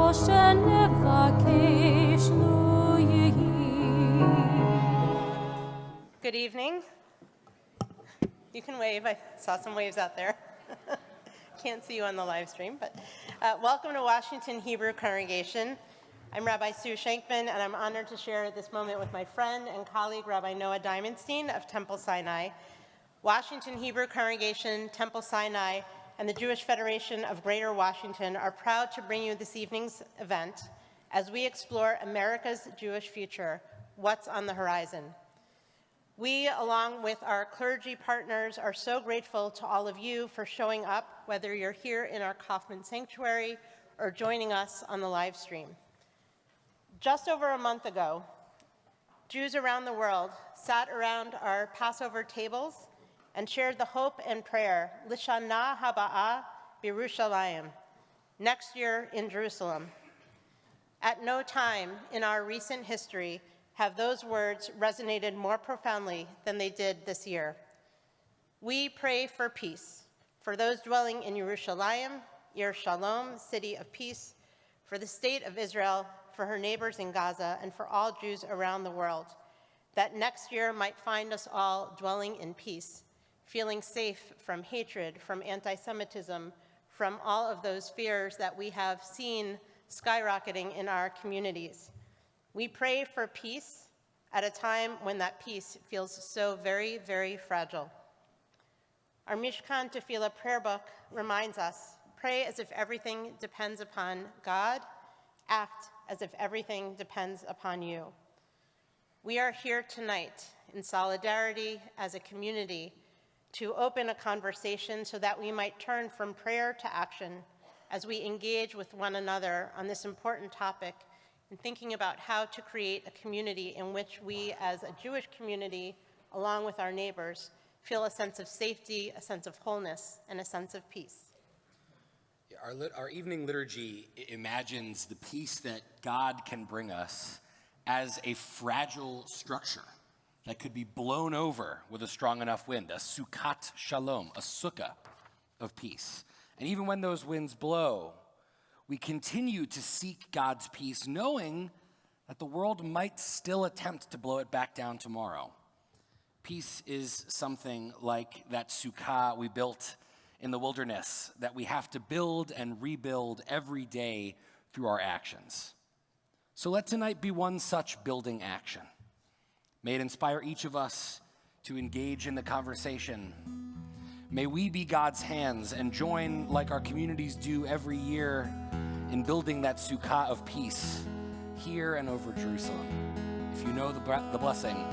Good evening. You can wave. I saw some waves out there. Can't see you on the live stream, but welcome to Washington Hebrew Congregation. I'm Rabbi Sue Shankman, and I'm honored to share this moment with my friend and colleague, Rabbi Noah Diamondstein of Temple Sinai. Washington Hebrew Congregation, Temple Sinai, and the Jewish Federation of Greater Washington are proud to bring you this evening's event as we explore America's Jewish future, what's on the horizon. We, along with our clergy partners, are so grateful to all of you for showing up, whether you're here in our Kaufman Sanctuary or joining us on the live stream. Just over a month ago, Jews around the world sat around our Passover tables and shared the hope and prayer, Lishana Haba'ah B'Yerushalayim, next year in Jerusalem. At no time in our recent history have those words resonated more profoundly than they did this year. We pray for peace, for those dwelling in Yerushalayim, Ir Shalom, city of peace, for the state of Israel, for her neighbors in Gaza, and for all Jews around the world, that next year might find us all dwelling in peace, feeling safe from hatred, from anti-Semitism, from all of those fears that we have seen skyrocketing in our communities. We pray for peace at a time when that peace feels so very, very fragile. Our Mishkan Tefillah prayer book reminds us, pray as if everything depends upon God, act as if everything depends upon you. We are here tonight in solidarity as a community to open a conversation so that we might turn from prayer to action as we engage with one another on this important topic and thinking about how to create a community in which we as a Jewish community, along with our neighbors, feel a sense of safety, a sense of wholeness, and a sense of peace. Our evening liturgy imagines the peace that God can bring us as a fragile structure that could be blown over with a strong enough wind, a sukkat shalom, a sukkah of peace. And even when those winds blow, we continue to seek God's peace, knowing that the world might still attempt to blow it back down tomorrow. Peace is something like that sukkah we built in the wilderness that we have to build and rebuild every day through our actions. So let tonight be one such building action. May it inspire each of us to engage in the conversation. May we be God's hands and join, like our communities do every year, in building that sukkah of peace here and over Jerusalem. If you know the blessing,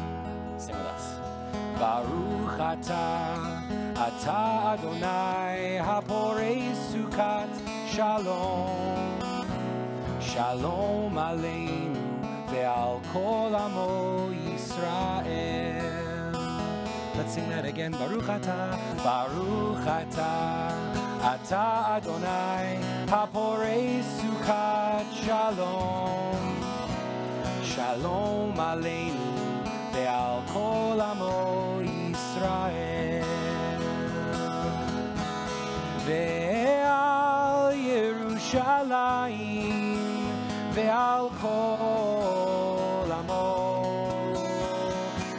sing with us. Baruch atah Adonai haporei sukkat shalom. Shalom aleinu ve'al kol amo Yisrael. Let's sing that again. Baruch atah atah Adonai haporei sukkat shalom. Shalom aleinu ve'al kol amo Yisrael. Ve'al Yerushalayim ve'al kol amo.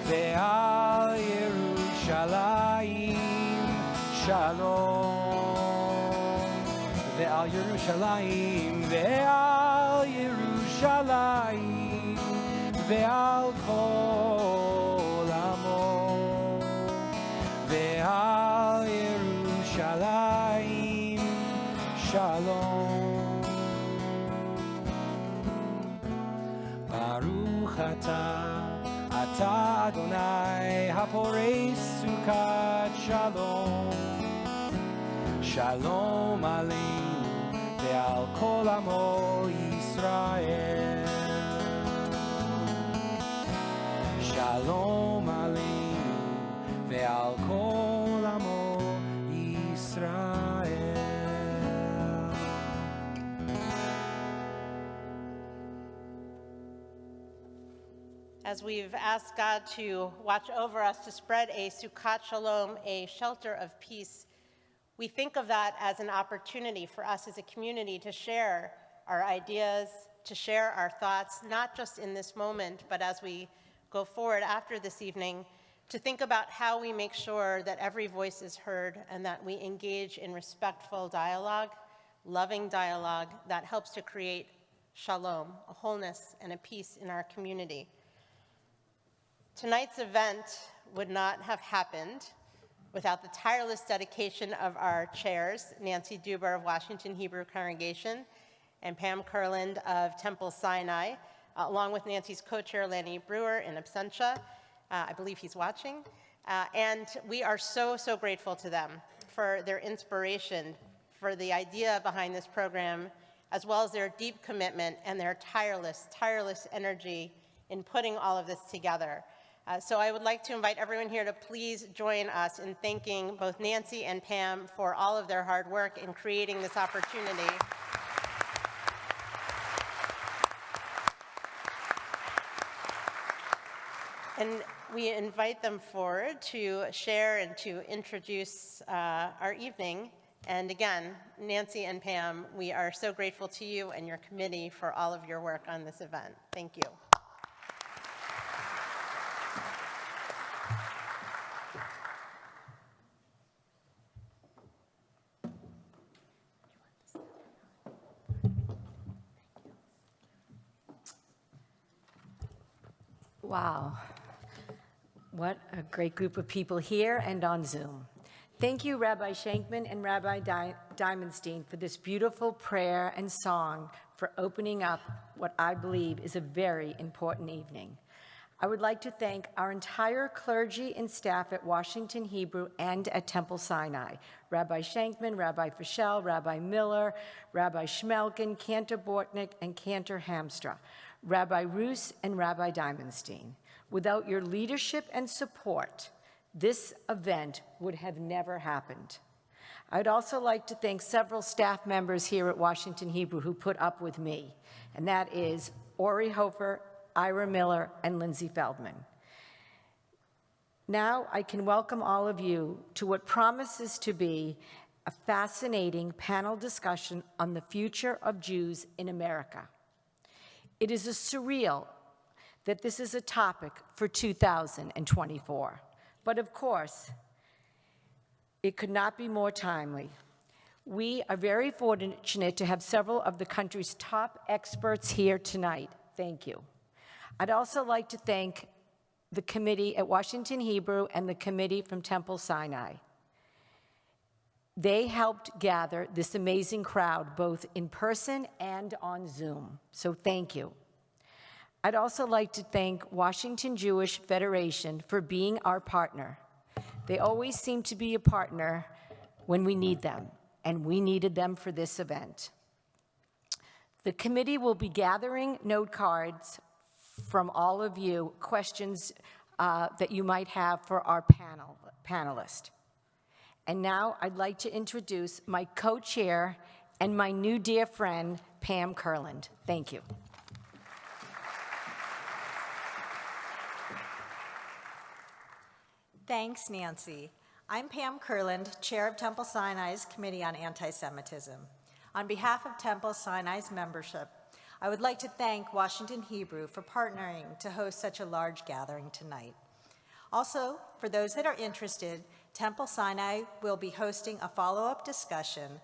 Ve'al Yerushalayim shalom. Ve'al Yerushalayim, ve'al Yerushalayim, ve'al kol amo. Ve'al Yerushalayim shalom. Baruch atah Adonai haporei sukkat shalom. Shalom aleinu ve'al kol amo Yisrael. Shalom aleinu ve'al kol amo Yisrael. As we've asked God to watch over us, to spread a sukkat shalom, a shelter of peace, we think of that as an opportunity for us as a community to share our ideas, to share our thoughts, not just in this moment, but as we go forward after this evening, to think about how we make sure that every voice is heard and that we engage in respectful dialogue, loving dialogue that helps to create shalom, a wholeness and a peace in our community. Tonight's event would not have happened without the tireless dedication of our chairs, Nancy Duber of Washington Hebrew Congregation and Pam Kurland of Temple Sinai, along with Nancy's co-chair, Lanny Brewer, in absentia. I believe he's watching. And we are so, so grateful to them for their inspiration, for the idea behind this program, as well as their deep commitment and their tireless energy in putting all of this together. So I would like to invite everyone here to please join us in thanking both Nancy and Pam for all of their hard work in creating this opportunity. And we invite them forward to share and to introduce our evening. And again, Nancy and Pam, we are so grateful to you and your committee for all of your work on this event. Thank you. Wow. What a great group of people here and on Zoom. Thank you, Rabbi Shankman and Rabbi Diamondstein, for this beautiful prayer and song for opening up what I believe is a very important evening. I would like to thank our entire clergy and staff at Washington Hebrew and at Temple Sinai, Rabbi Shankman, Rabbi Fischel, Rabbi Miller, Rabbi Schmelkin, Cantor Bortnick, and Cantor Hamstra, Rabbi Roos, and Rabbi Diamondstein. Without your leadership and support, this event would have never happened. I'd also like to thank several staff members here at Washington Hebrew who put up with me, and that is Ori Hofer, Ira Miller, and Lindsay Feldman. Now I can welcome all of you to what promises to be a fascinating panel discussion on the future of Jews in America. It is surreal that this is a topic for 2024. But of course, it could not be more timely. We are very fortunate to have several of the country's top experts here tonight. Thank you. I'd also like to thank the committee at Washington Hebrew and the committee from Temple Sinai. They helped gather this amazing crowd, both in person and on Zoom, so thank you. I'd also like to thank Washington Jewish Federation for being our partner. They always seem to be a partner when we need them, and we needed them for this event. The committee will be gathering note cards from all of you, questions that you might have for our panelist. And now I'd like to introduce my co-chair and my new dear friend, Pam Kurland. Thank you. Thanks, Nancy. I'm Pam Kurland, chair of Temple Sinai's Committee on Antisemitism. On behalf of Temple Sinai's membership, I would like to thank Washington Hebrew for partnering to host such a large gathering tonight. Also, for those that are interested, Temple Sinai will be hosting a follow-up discussion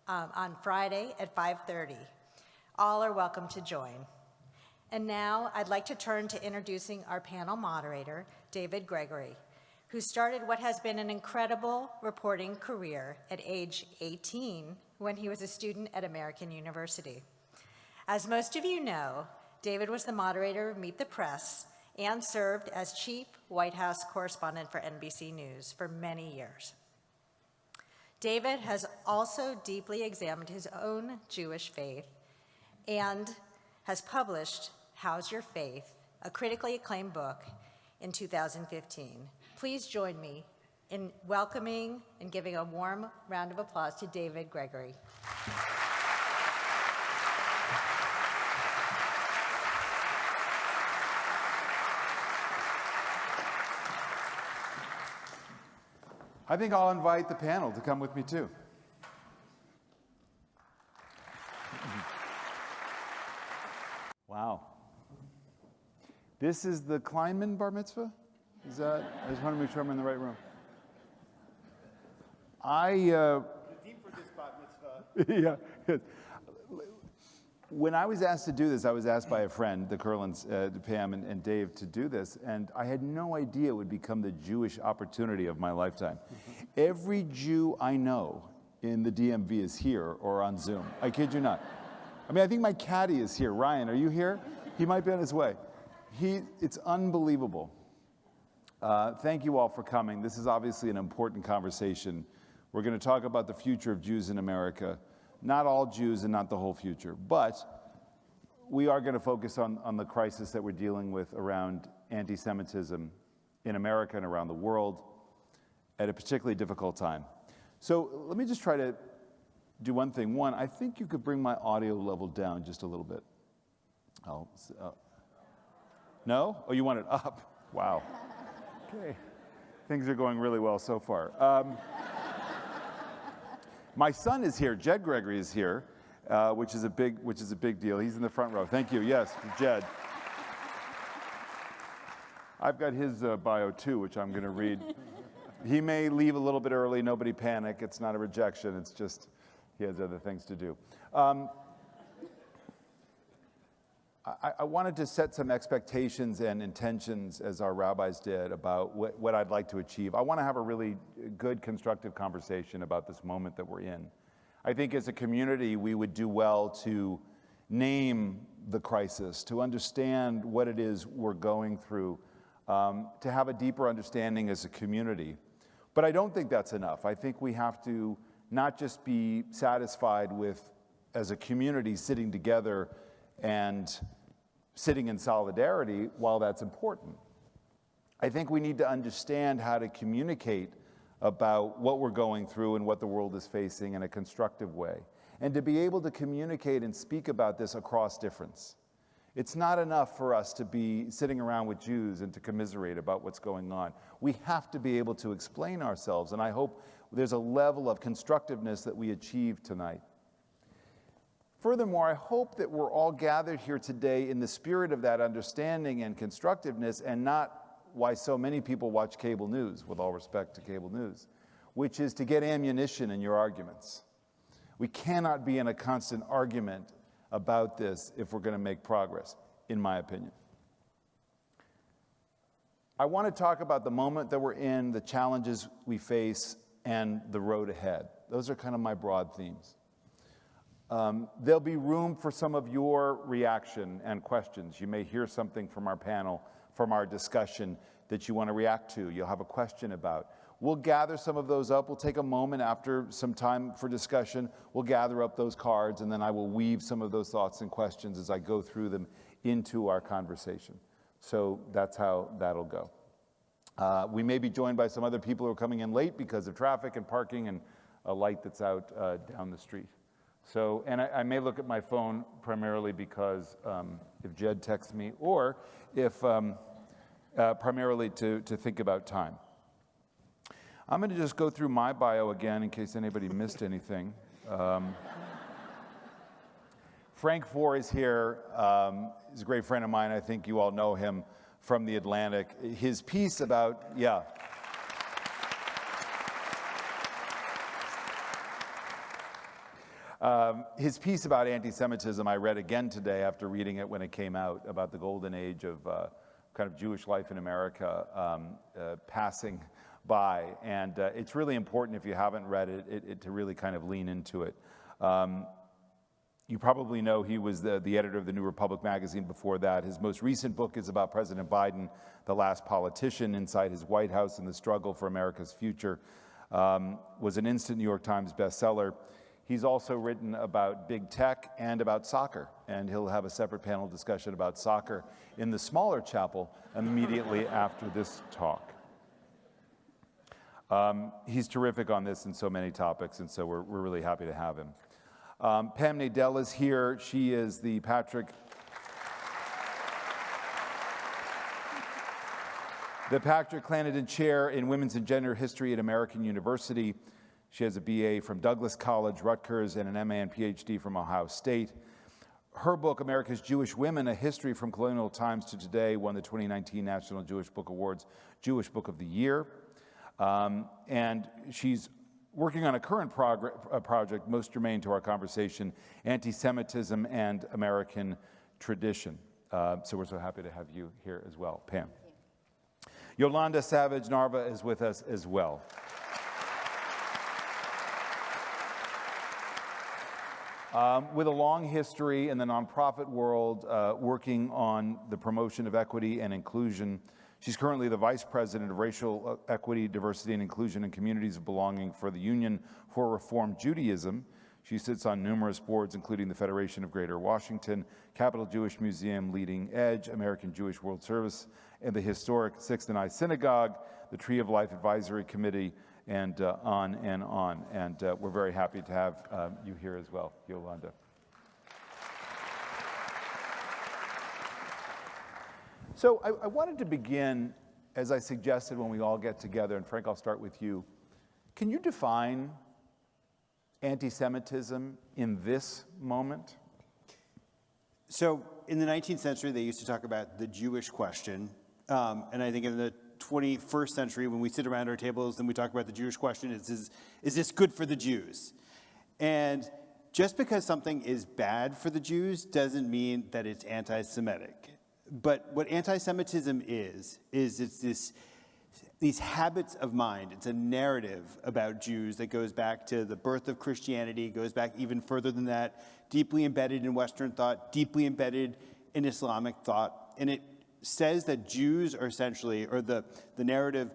on Friday at 5:30. All are welcome to join. And now I'd like to turn to introducing our panel moderator, David Gregory, who started what has been an incredible reporting career at age 18 when he was a student at American University. As most of you know, David was the moderator of Meet the Press and served as chief White House correspondent for NBC News for many years. David has also deeply examined his own Jewish faith and has published How's Your Faith?, a critically acclaimed book, in 2015. Please join me in welcoming and giving a warm round of applause to David Gregory. I think I'll invite the panel to come with me too. This is the Kleinman bar mitzvah? Is that, I just want to make sure I'm in the right room. The theme for this bar mitzvah. Yeah. When I was asked to do this, I was asked by a friend, the Curlins, Pam and Dave, to do this, and I had no idea it would become the Jewish opportunity of my lifetime. Every Jew I know in the DMV is here or on Zoom. I kid you not. I mean, I think my caddy is here. Ryan, are you here? He might be on his way. It's unbelievable. Thank you all for coming. This is obviously an important conversation. We're going to talk about the future of Jews in America. Not all Jews and not the whole future, but we are going to focus on the crisis that we're dealing with around anti-Semitism in America and around the world at a particularly difficult time. So let me just try to do one thing. One, I think you could bring my audio level down just a little bit. No? Oh, you want it up? Wow. Okay. Things are going really well so far. My son is here. David Gregory is here, which is a big deal. He's in the front row. Thank you. Yes, Jed. I've got his bio too, which I'm going to read. He may leave a little bit early. Nobody panic. It's not a rejection. It's just he has other things to do. I wanted to set some expectations and intentions, as our rabbis did, about what I'd like to achieve. I want to have a really good, constructive conversation about this moment that we're in. I think as a community, we would do well to name the crisis, to understand what it is we're going through, to have a deeper understanding as a community. But I don't think that's enough. I think we have to not just be satisfied with, as a community, sitting together and sitting in solidarity. While that's important, I think we need to understand how to communicate about what we're going through and what the world is facing in a constructive way, and to be able to communicate and speak about this across difference. It's not enough for us to be sitting around with Jews and to commiserate about what's going on. We have to be able to explain ourselves, and I hope there's a level of constructiveness that we achieve tonight. Furthermore, I hope that we're all gathered here today in the spirit of that understanding and constructiveness, and not why so many people watch cable news, with all respect to cable news, which is to get ammunition in your arguments. We cannot be in a constant argument about this if we're going to make progress, in my opinion. I want to talk about the moment that we're in, the challenges we face, and the road ahead. Those are kind of my broad themes. There'll be room for some of your reaction and questions. You may hear something from our panel, from our discussion, that you want to react to, you'll have a question about. We'll gather some of those up. We'll take a moment after some time for discussion. We'll gather up those cards, and then I will weave some of those thoughts and questions as I go through them into our conversation. So that's how that'll go. We may be joined by some other people who are coming in late because of traffic and parking and a light that's out down the street. So, and I may look at my phone primarily because if Jed texts me, or if primarily to think about time. I'm going to just go through my bio again in case anybody missed anything. Frank Foer is here. He's a great friend of mine. I think you all know him from The Atlantic. His piece about, his piece about anti-Semitism I read again today after reading it when it came out, about the golden age of kind of Jewish life in America passing by. And it's really important, if you haven't read it, to really kind of lean into it. You probably know he was the editor of the New Republic magazine before that. His most recent book is about President Biden, the last politician inside his White House and the struggle for America's future. Was an instant New York Times bestseller. He's also written about big tech and about soccer, and he'll have a separate panel discussion about soccer in the smaller chapel immediately after this talk. He's terrific on this and so many topics, and so we're really happy to have him. Pam Nadell is here. She is the Patrick Clanadon Chair in Women's and Gender History at American University. She has a BA from Douglas College, Rutgers, and an MA and PhD from Ohio State. Her book, America's Jewish Women, A History from Colonial Times to Today, won the 2019 National Jewish Book Awards Jewish Book of the Year. And she's working on a current project most germane to our conversation, Anti-Semitism and American Tradition. So we're so happy to have you here as well, Pam. Yolanda Savage-Narva is with us as well. With a long history in the nonprofit world, working on the promotion of equity and inclusion. She's currently the Vice President of Racial Equity, Diversity and Inclusion in Communities of Belonging for the Union for Reform Judaism. She sits on numerous boards, including the Federation of Greater Washington, Capital Jewish Museum, Leading Edge, American Jewish World Service, and the historic Sixth and I Synagogue, the Tree of Life Advisory Committee, and on and on. And we're very happy to have you here as well, Yolanda. So I wanted to begin, as I suggested when we all get together, and Frank, I'll start with you. Can you define anti-Semitism in this moment? So in the 19th century, they used to talk about the Jewish question. And I think in the 21st century, when we sit around our tables and we talk about the Jewish question, is this good for the Jews? And just because something is bad for the Jews doesn't mean that it's anti-Semitic. But what anti-Semitism is it's these habits of mind. It's a narrative about Jews that goes back to the birth of Christianity, goes back even further than that, deeply embedded in Western thought, deeply embedded in Islamic thought. And it says that Jews are essentially, or the narrative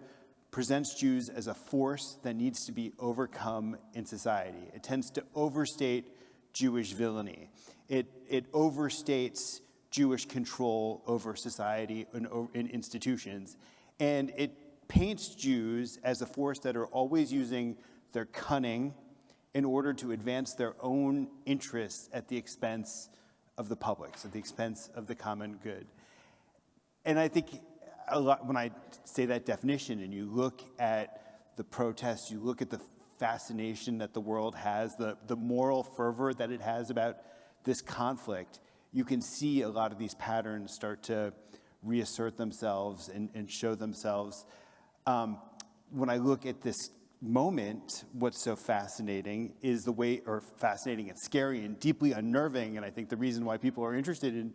presents Jews as a force that needs to be overcome in society. It tends to overstate Jewish villainy. It overstates Jewish control over society and in institutions. And it paints Jews as a force that are always using their cunning in order to advance their own interests at the expense of the public, at the expense of the common good. And I think a lot, when I say that definition and you look at the protests, you look at the fascination that the world has, the moral fervor that it has about this conflict, you can see a lot of these patterns start to reassert themselves and show themselves. When I look at this moment, what's so fascinating is the way, or fascinating and scary and deeply unnerving, and I think the reason why people are interested in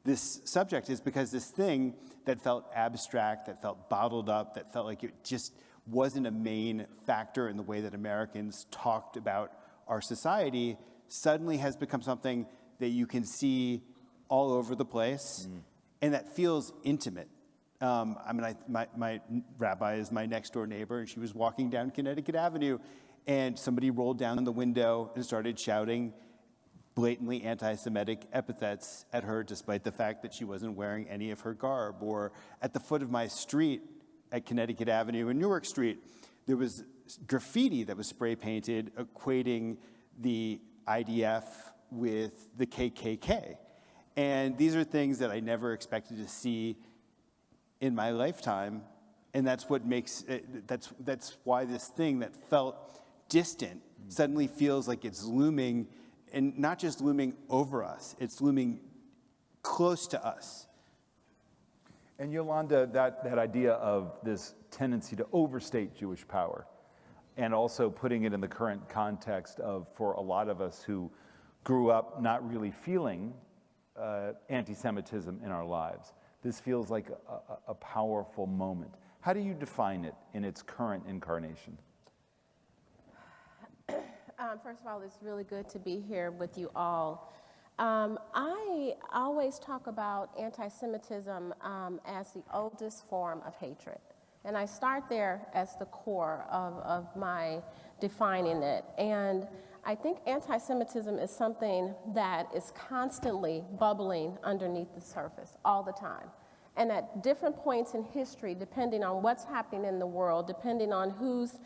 this subject is because this thing that felt abstract, that felt bottled up, that felt like it just wasn't a main factor in the way that Americans talked about our society, suddenly has become something that you can see all over the place, and that feels intimate. I mean, my rabbi is my next door neighbor, and she was walking down Connecticut Avenue, and somebody rolled down the window and started shouting blatantly anti-Semitic epithets at her, despite the fact that she wasn't wearing any of her garb. Or at the foot of my street at Connecticut Avenue and Newark Street, there was graffiti that was spray painted equating the IDF with the KKK. And these are things that I never expected to see in my lifetime, and that's what makes it, that's why this thing that felt distant suddenly feels like it's looming, and not just looming over us, it's looming close to us. And Yolanda, that idea of this tendency to overstate Jewish power, and also putting it in the current context of, for a lot of us who grew up not really feeling anti-Semitism in our lives, this feels like a powerful moment. How do you define it in its current incarnation? First of all, it's really good to be here with you all. I always talk about anti-Semitism as the oldest form of hatred. And I start there as the core of my defining it. And I think anti-Semitism is something that is constantly bubbling underneath the surface all the time. And at different points in history, depending on what's happening in the world, depending on who's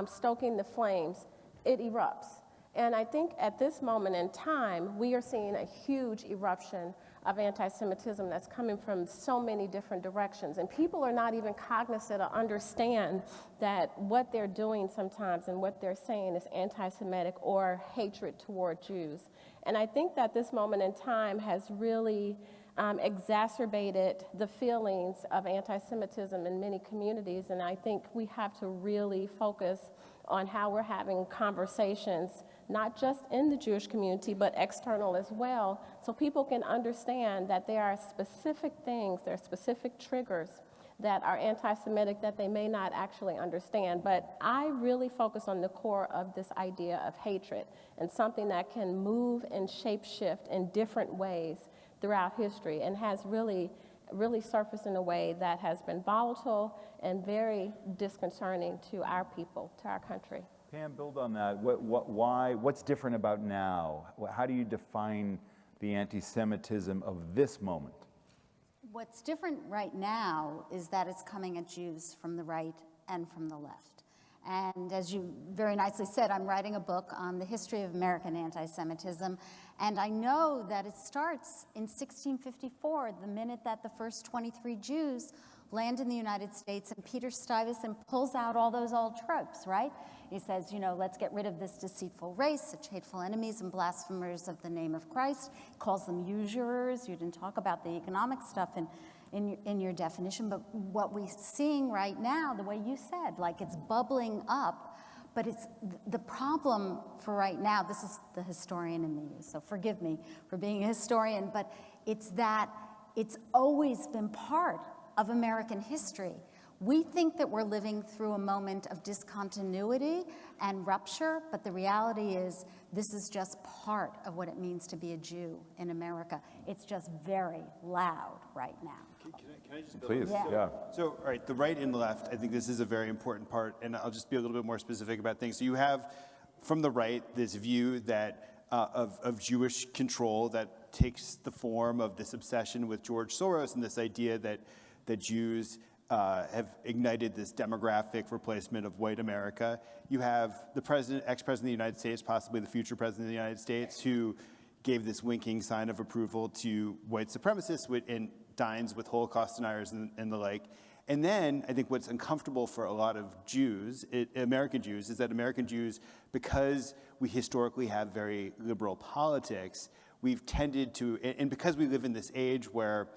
stoking the flames, it erupts. And I think at this moment in time, we are seeing a huge eruption of anti-Semitism that's coming from so many different directions. And people are not even cognizant or understand that what they're doing sometimes and what they're saying is anti-Semitic or hatred toward Jews. And I think that this moment in time has really exacerbated the feelings of anti-Semitism in many communities, and I think we have to really focus on how we're having conversations, not just in the Jewish community, but external as well, so people can understand that there are specific things, there are specific triggers that are anti-Semitic that they may not actually understand. But I really focus on the core of this idea of hatred and something that can move and shape-shift in different ways throughout history and has really surfaced in a way that has been volatile and very disconcerting to our people, to our country. Pam, build on that. What's different about now? How do you define the anti-Semitism of this moment? What's different right now is that it's coming at Jews from the right and from the left. And as you very nicely said, I'm writing a book on the history of American anti-Semitism, and I know that it starts in 1654, the minute that the first 23 Jews land in the United States, and Peter Stuyvesant pulls out all those old tropes, right? He says, you know, let's get rid of this deceitful race, such hateful enemies and blasphemers of the name of Christ. He calls them usurers. You didn't talk about the economic stuff in your definition, but what we're seeing right now, the way you said, like it's bubbling up, but it's the problem for right now, this is the historian in me, so forgive me for being a historian, but it's that it's always been part of American history. We think that we're living through a moment of discontinuity and rupture, but the reality is this is just part of what it means to be a Jew in America. It's just very loud right now. Can I just build Please, on this? yeah. So, all right, the right and the left, I think this is a very important part, and I'll just be a little bit more specific about things. So you have, from the right, this view that of Jewish control that takes the form of this obsession with George Soros and this idea that Jews have ignited this demographic replacement of white America. You have the ex-president of the United States, possibly the future president of the United States, who gave this winking sign of approval to white supremacists and dines with Holocaust deniers and the like. And then I think what's uncomfortable for a lot of Jews, American Jews, is that American Jews, because we historically have very liberal politics, we've tended to, and because we live in this age where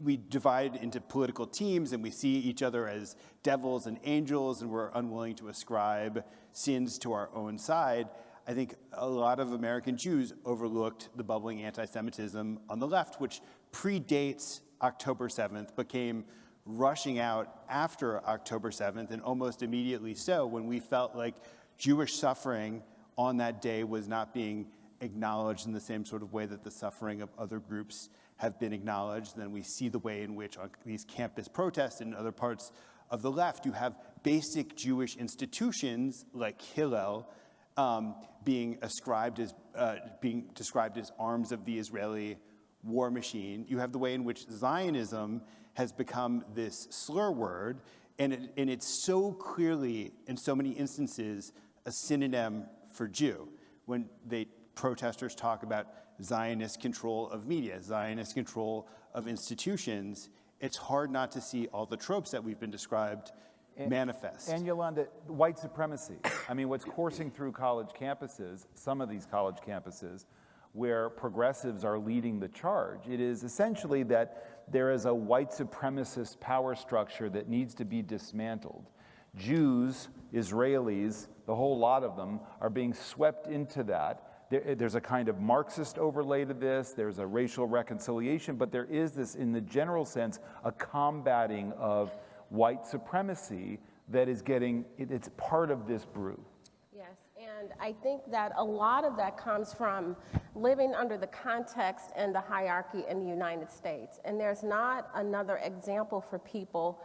we divide into political teams and we see each other as devils and angels and we're unwilling to ascribe sins to our own side, I think a lot of American Jews overlooked the bubbling anti-Semitism on the left, which predates October 7th, but came rushing out after October 7th, and almost immediately so, when we felt like Jewish suffering on that day was not being acknowledged in the same sort of way that the suffering of other groups have been acknowledged. Then we see the way in which on these campus protests and other parts of the left, you have basic Jewish institutions like Hillel being described as arms of the Israeli war machine. You have the way in which Zionism has become this slur word, and it's so clearly, in so many instances, a synonym for Jew. When protesters talk about Zionist control of media, Zionist control of institutions, it's hard not to see all the tropes that we've been described manifest. And Yolanda, white supremacy. I mean, what's coursing through college campuses, some of these college campuses, where progressives are leading the charge, it is essentially that there is a white supremacist power structure that needs to be dismantled. Jews, Israelis, the whole lot of them are being swept into that. There's a kind of Marxist overlay to this, there's a racial reconciliation, but there is this, in the general sense, a combating of white supremacy that is it's part of this brew. Yes, and I think that a lot of that comes from living under the context and the hierarchy in the United States. And there's not another example for people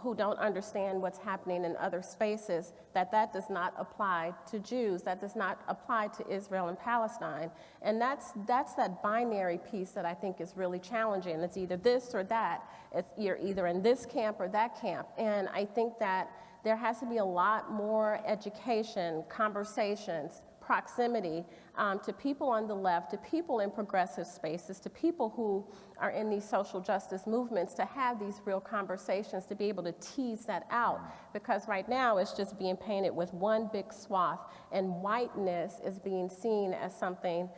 who don't understand what's happening in other spaces, that does not apply to Jews, that does not apply to Israel and Palestine. And that's that binary piece that I think is really challenging. It's either this or that. You're either in this camp or that camp. And I think that there has to be a lot more education, conversations, proximity to people on the left, to people in progressive spaces, to people who are in these social justice movements, to have these real conversations, to be able to tease that out. Because right now it's just being painted with one big swath, and whiteness is being seen as something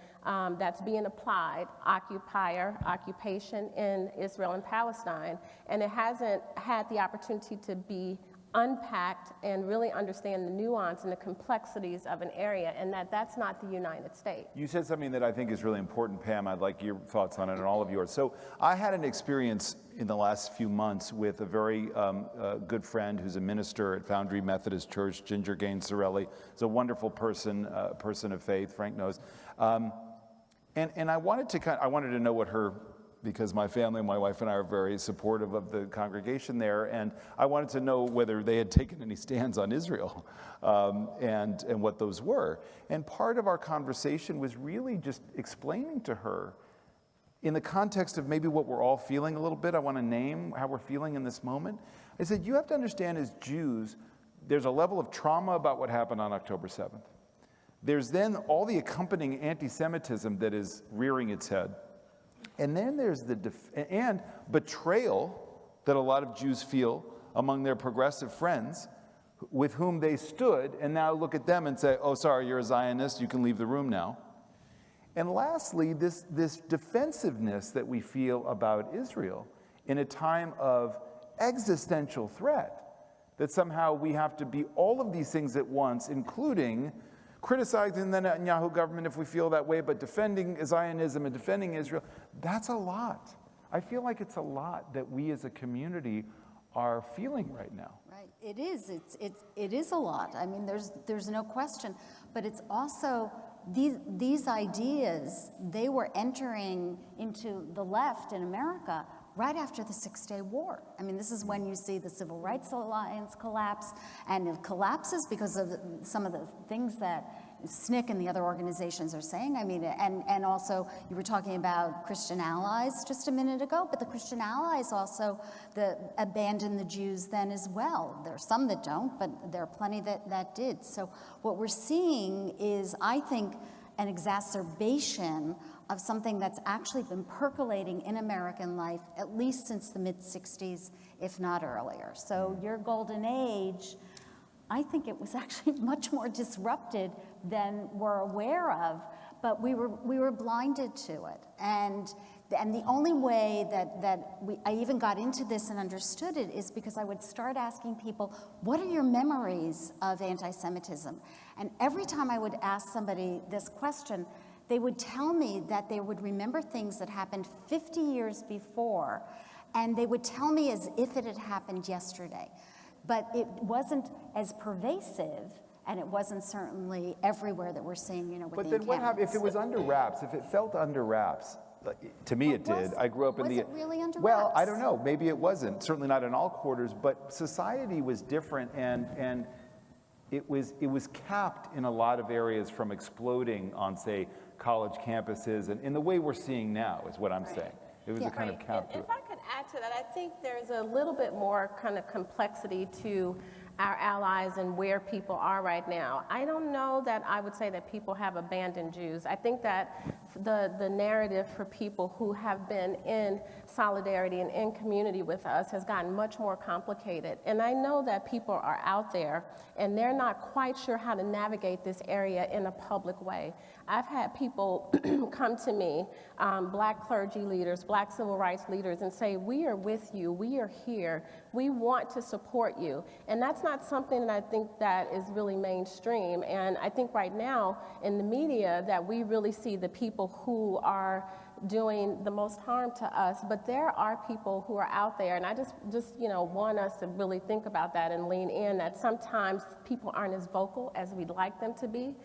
that's being applied, occupation in Israel and Palestine, and it hasn't had the opportunity to be unpacked and really understand the nuance and the complexities of an area, and that's not the United States. You said something that I think is really important, Pam. I'd like your thoughts on it and all of yours. So I had an experience in the last few months with a very good friend who's a minister at Foundry Methodist Church, Ginger Gaines Sorelli. He's a wonderful person, person of faith, Frank knows. And I wanted to know what her, because my family, my wife and I are very supportive of the congregation there, and I wanted to know whether they had taken any stands on Israel and what those were. And part of our conversation was really just explaining to her, in the context of maybe what we're all feeling a little bit, I want to name how we're feeling in this moment. I said, you have to understand as Jews, there's a level of trauma about what happened on October 7th. There's then all the accompanying anti-Semitism that is rearing its head. And then there's the betrayal that a lot of Jews feel among their progressive friends with whom they stood, and now look at them and say, oh, sorry, you're a Zionist, you can leave the room now. And lastly, this defensiveness that we feel about Israel in a time of existential threat, that somehow we have to be all of these things at once, including criticizing the Netanyahu government if we feel that way, but defending Zionism and defending Israel. That's a lot. I feel like it's a lot that we as a community are feeling right now. Right, it is. It is a lot. I mean, there's no question. But it's also these ideas, they were entering into the left in America right after the Six-Day War. I mean, this is when you see the Civil Rights Alliance collapse, and it collapses because of some of the things that SNCC and the other organizations are saying. I mean, and also you were talking about Christian allies just a minute ago, but the Christian allies also abandoned the Jews then as well. There are some that don't, but there are plenty that did. So what we're seeing is, I think, an exacerbation of something that's actually been percolating in American life at least since the mid-60s, if not earlier. So your golden age, I think it was actually much more disrupted than we're aware of, but we were blinded to it. And the only way that I even got into this and understood it is because I would start asking people, what are your memories of anti-Semitism? And every time I would ask somebody this question, they would tell me that they would remember things that happened 50 years before, and they would tell me as if it had happened yesterday. But it wasn't as pervasive, and it wasn't certainly everywhere that we're seeing, with the But then what happened, if it was under wraps, if it felt under wraps, to me it did. I grew up in the... Was it really under Well, wraps? I don't know. Maybe it wasn't. Certainly not in all quarters, but society was different, and it was capped in a lot of areas from exploding on, say, college campuses, and in the way we're seeing now is what I'm saying. It was a kind of cap to it. If I could add to that, I think there's a little bit more kind of complexity to our allies and where people are right now. I don't know that I would say that people have abandoned Jews. I think that the narrative for people who have been in solidarity and in community with us has gotten much more complicated. And I know that people are out there and they're not quite sure how to navigate this area in a public way. I've had people come to me, Black clergy leaders, Black civil rights leaders, and say, we are with you, we are here, we want to support you. And that's not something that I think that is really mainstream. And I think right now in the media that we really see the people who are doing the most harm to us, but there are people who are out there, and I just want us to really think about that and lean in that sometimes people aren't as vocal as we'd like them to be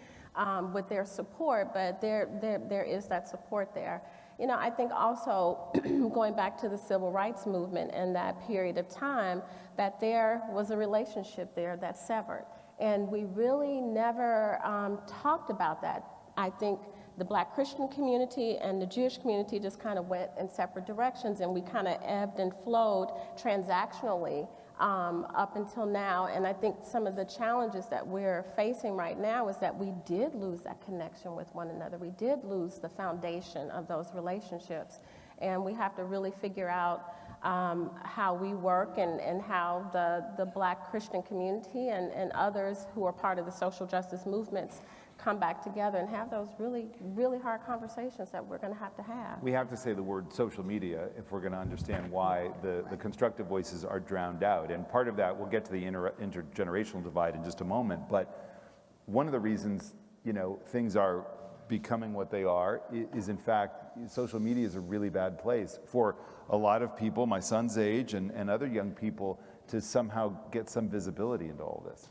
with their support, but there is that support there. I think also going back to the civil rights movement and that period of time, that there was a relationship there that severed, and we really never talked about that. I think the Black Christian community and the Jewish community just kind of went in separate directions, and we kind of ebbed and flowed transactionally up until now. And I think some of the challenges that we're facing right now is that we did lose that connection with one another. We did lose the foundation of those relationships. And we have to really figure out how we work and how the Black Christian community and others who are part of the social justice movements come back together and have those really, really hard conversations that we're going to have. We have to say the word social media if we're going to understand why the constructive voices are drowned out. And part of that, we'll get to the intergenerational divide in just a moment, but one of the reasons, you know, things are becoming what they are is in fact, social media is a really bad place for a lot of people, my son's age and other young people, to somehow get some visibility into all this.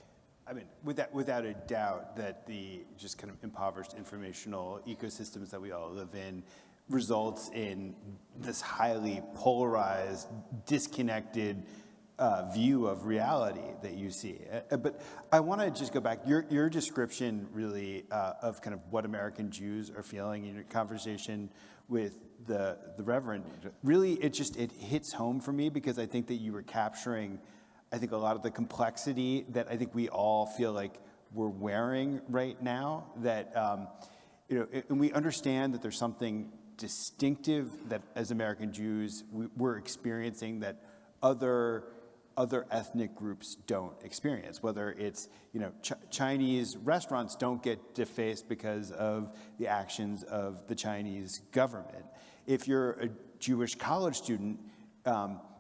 I mean, without a doubt that the just kind of impoverished informational ecosystems that we all live in results in this highly polarized, disconnected view of reality that you see. But I want to just go back. Your description really of kind of what American Jews are feeling in your conversation with the Reverend, really it hits home for me, because I think that you were capturing, I think, a lot of the complexity that I think we all feel like we're wearing right now, that, you know, and we understand that there's something distinctive that as American Jews we're experiencing that other ethnic groups don't experience, whether it's, you know, Chinese restaurants don't get defaced because of the actions of the Chinese government. If you're a Jewish college student,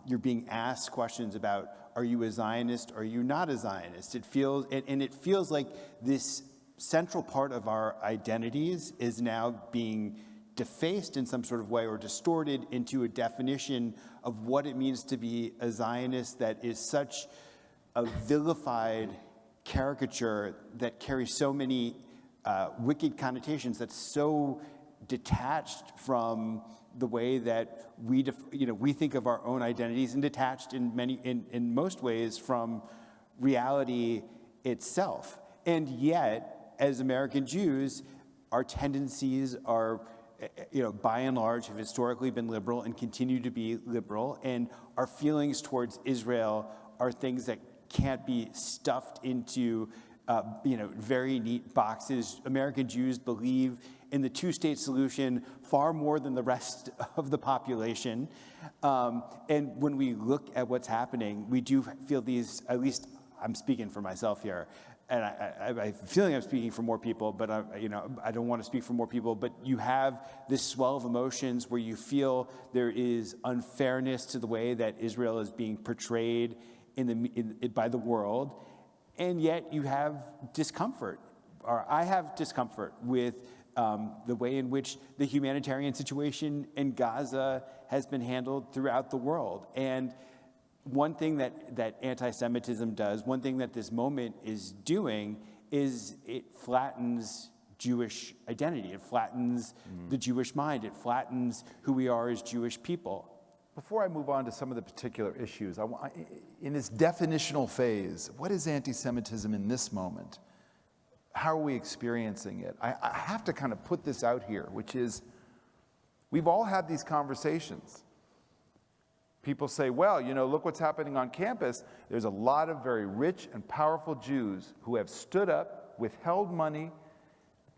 you're being asked questions about, are you a Zionist? Are you not a Zionist? It feels, and it feels like this central part of our identities is now being defaced in some sort of way or distorted into a definition of what it means to be a Zionist that is such a vilified caricature that carries so many wicked connotations, that's so detached from the way that we think of our own identities, and detached in most ways from reality itself. And yet, as American Jews, our tendencies are, you know, by and large, have historically been liberal and continue to be liberal, and our feelings towards Israel are things that can't be stuffed into, you know, very neat boxes. American Jews believe in the two-state solution far more than the rest of the population. And when we look at what's happening, we do feel these, at least I'm speaking for myself here, and I have a feeling I'm speaking for more people, but I don't want to speak for more people, but you have this swell of emotions where you feel there is unfairness to the way that Israel is being portrayed by the world, and yet you have discomfort, or I have discomfort with the way in which the humanitarian situation in Gaza has been handled throughout the world. And one thing that anti-Semitism does, one thing that this moment is doing, is it flattens Jewish identity. It flattens the Jewish mind. It flattens who we are as Jewish people. Before I move on to some of the particular issues, in this definitional phase, what is anti-Semitism in this moment? How are we experiencing it? I have to kind of put this out here, which is, we've all had these conversations. People say, well, you know, look what's happening on campus. There's a lot of very rich and powerful Jews who have stood up, withheld money,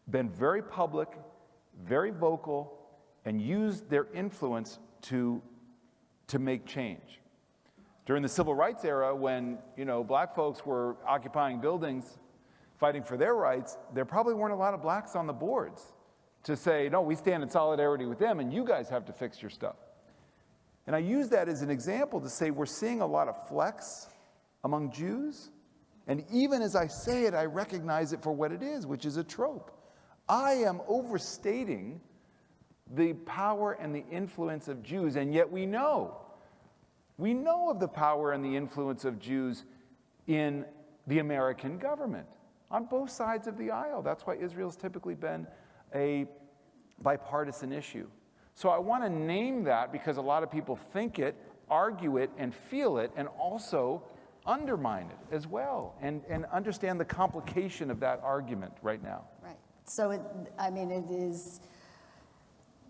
been very public, very vocal, and used their influence to make change. During the civil rights era, when, you know, black folks were occupying buildings, fighting for their rights, there probably weren't a lot of blacks on the boards to say, no, we stand in solidarity with them and you guys have to fix your stuff. And I use that as an example to say we're seeing a lot of flex among Jews. And even as I say it, I recognize it for what it is, which is a trope. I am overstating the power and the influence of Jews, and yet we know of the power and the influence of Jews in the American government on both sides of the aisle. That's why Israel's typically been a bipartisan issue. So I want to name that because a lot of people think it, argue it, and feel it, and also undermine it as well, and understand the complication of that argument right now. Right. So,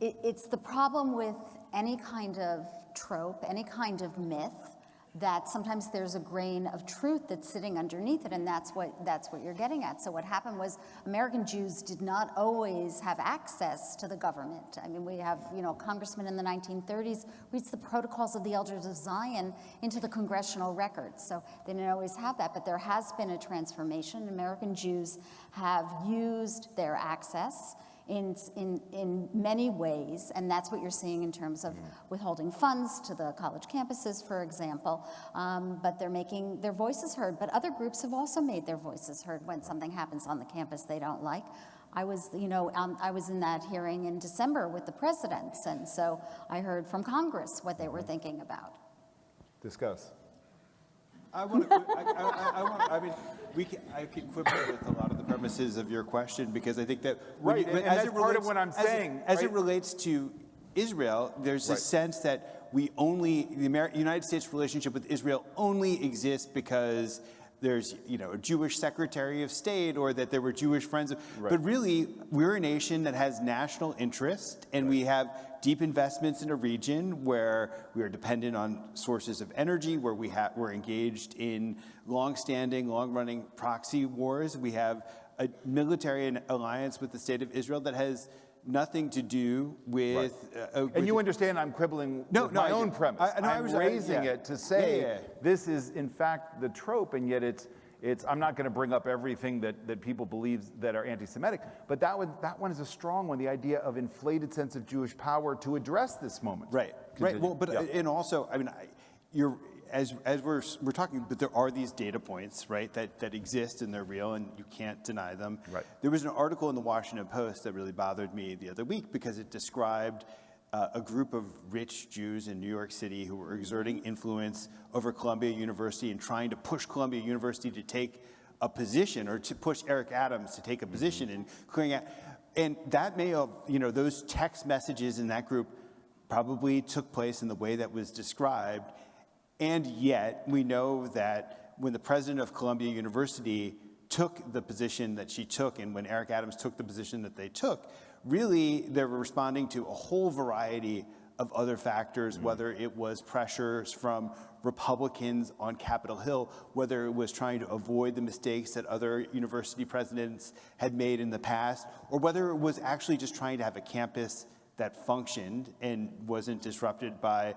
it's the problem with any kind of trope, any kind of myth that sometimes there's a grain of truth that's sitting underneath it, and that's what you're getting at. So what happened was American Jews did not always have access to the government. I mean, we have, congressmen in the 1930s reads the Protocols of the Elders of Zion into the congressional records. So they didn't always have that, but there has been a transformation. American Jews have used their access in many ways, and that's what you're seeing in terms of withholding funds to the college campuses, for example, but they're making their voices heard. But other groups have also made their voices heard when something happens on the campus they don't like. I was in that hearing in December with the presidents, and so I heard from Congress what they were thinking about. Discuss. I can quibble with a lot of the premises of your question, because I think that that's part of what I'm saying. As it relates to Israel, there's a sense that the United States relationship with Israel only exists because there's a Jewish Secretary of State, or that there were Jewish friends. But really, we're a nation that has national interest, and we have deep investments in a region where we are dependent on sources of energy, where we're engaged in long-standing, long-running proxy wars. We have a military alliance with the State of Israel that has nothing to do with... and you understand I'm quibbling with my own premise. I'm raising it to say this is, in fact, the trope, and yet it's I'm not going to bring up everything that people believe that are anti-Semitic, but that one is a strong one, the idea of inflated sense of Jewish power to address this moment. Right. Well, but and also, I mean, as we're talking, but there are these data points, right, that exist, and they're real, and you can't deny them. Right. There was an article in the Washington Post that really bothered me the other week, because it described a group of rich Jews in New York City who were exerting influence over Columbia University and trying to push Columbia University to take a position, or to push Eric Adams to take a position in clearing out. And that may have, those text messages in that group probably took place in the way that was described. And yet we know that when the president of Columbia University took the position that she took, and when Eric Adams took the position that they took, really they were responding to a whole variety of other factors, whether it was pressures from Republicans on Capitol Hill, whether it was trying to avoid the mistakes that other university presidents had made in the past, or whether it was actually just trying to have a campus that functioned and wasn't disrupted by...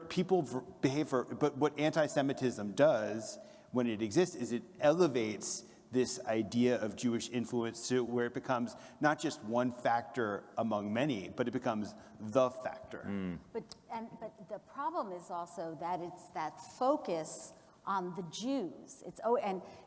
People behave but what anti-Semitism does when it exists is it elevates this idea of Jewish influence to where it becomes not just one factor among many, but it becomes the factor. But the problem is also that it's that focus on the Jews.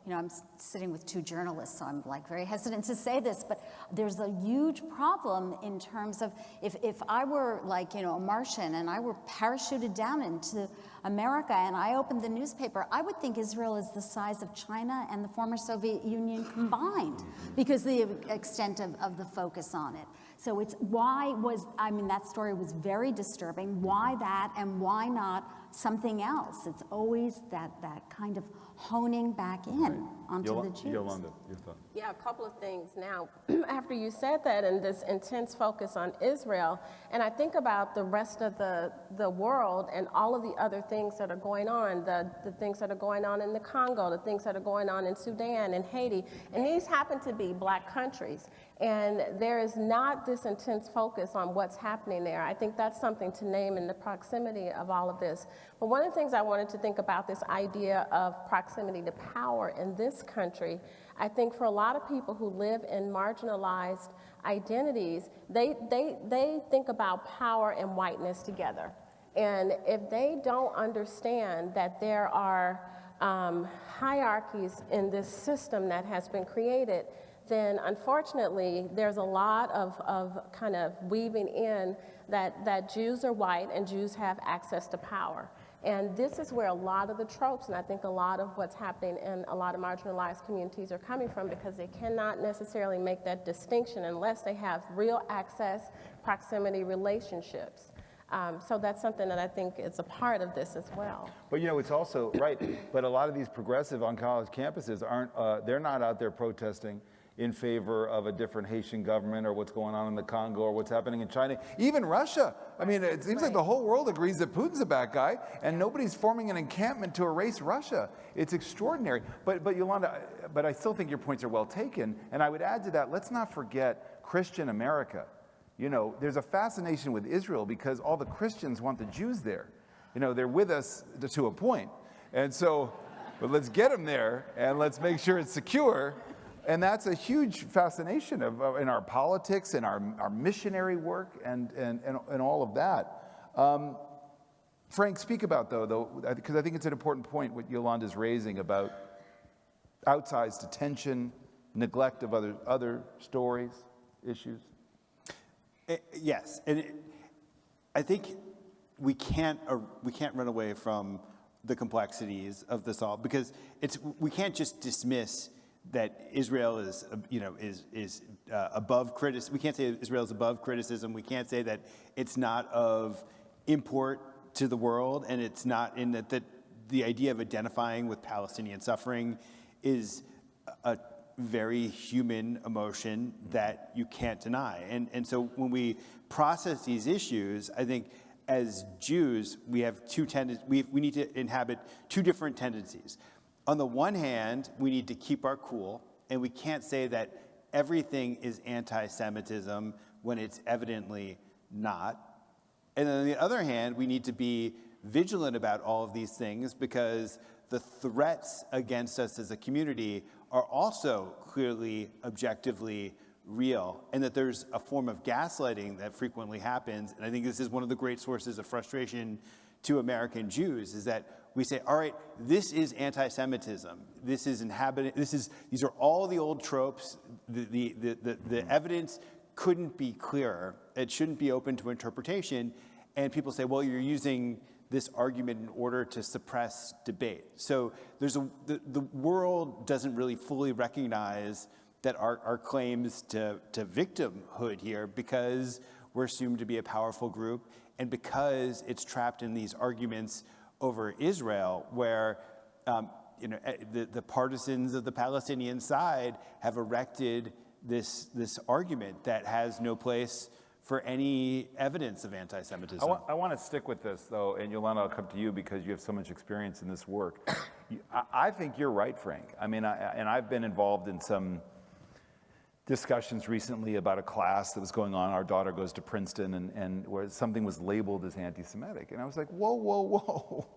I'm sitting with two journalists, so I'm very hesitant to say this, but there's a huge problem in terms of if I were a Martian and I were parachuted down into America and I opened the newspaper, I would think Israel is the size of China and the former Soviet Union combined, because the extent of the focus on it. So that story was very disturbing. Why that, and why not something else? It's always that kind of honing back in onto the Jews. Yolanda, your thought. Yeah, a couple of things. Now, after you said that, and this intense focus on Israel, and I think about the rest of the world and all of the other things that are going on, the things that are going on in the Congo, the things that are going on in Sudan and Haiti, and these happen to be black countries. And there is not this intense focus on what's happening there. I think that's something to name in the proximity of all of this. But one of the things I wanted to think about, this idea of proximity to power in this country, I think for a lot of people who live in marginalized identities, they think about power and whiteness together. And if they don't understand that there are hierarchies in this system that has been created, then unfortunately there's a lot of kind of weaving in that Jews are white and Jews have access to power. And this is where a lot of the tropes, and I think a lot of what's happening in a lot of marginalized communities are coming from, because they cannot necessarily make that distinction unless they have real access, proximity relationships. So that's something that I think is a part of this as well. But it's also right. But a lot of these progressive on college campuses they're not out there protesting in favor of a different Haitian government or what's going on in the Congo or what's happening in China, even Russia. I mean, it seems like the whole world agrees that Putin's a bad guy, and nobody's forming an encampment to erase Russia. It's extraordinary. But Yolanda, but I still think your points are well taken, and I would add to that, let's not forget Christian America. You know, there's a fascination with Israel because all the Christians want the Jews there. You know, they're with us to a point. And so, but let's get them there, and let's make sure it's secure. And that's a huge fascination in our politics and our missionary work and all of that. Frank, speak about though, because I think it's an important point what Yolanda's raising about outsized attention, neglect of other stories, issues. Yes, and I think we can't run away from the complexities of this all because we can't just dismiss that Israel is above criticism. We can't say Israel is above criticism. We can't say that it's not of import to the world, and it's not in that the idea of identifying with Palestinian suffering is a very human emotion that you can't deny. And so when we process these issues, I think as Jews, we have we need to inhabit two different tendencies. On the one hand, we need to keep our cool, and we can't say that everything is anti-Semitism when it's evidently not. And then on the other hand, we need to be vigilant about all of these things because the threats against us as a community are also clearly, objectively real, and that there's a form of gaslighting that frequently happens. And I think this is one of the great sources of frustration to American Jews, is that we say, all right, this is anti-Semitism. This is these are all the old tropes. The evidence couldn't be clearer. It shouldn't be open to interpretation. And people say, well, you're using this argument in order to suppress debate. So the world doesn't really fully recognize that our claims to victimhood here, because we're assumed to be a powerful group and because it's trapped in these arguments over Israel where the partisans of the Palestinian side have erected this argument that has no place for any evidence of anti-Semitism. I want to stick with this, though, and Yolanda, I'll come to you because you have so much experience in this work. I think you're right, Frank. I mean, I've been involved in some discussions recently about a class that was going on. Our daughter goes to Princeton, and where something was labeled as anti-Semitic. And I was like, whoa, whoa, whoa.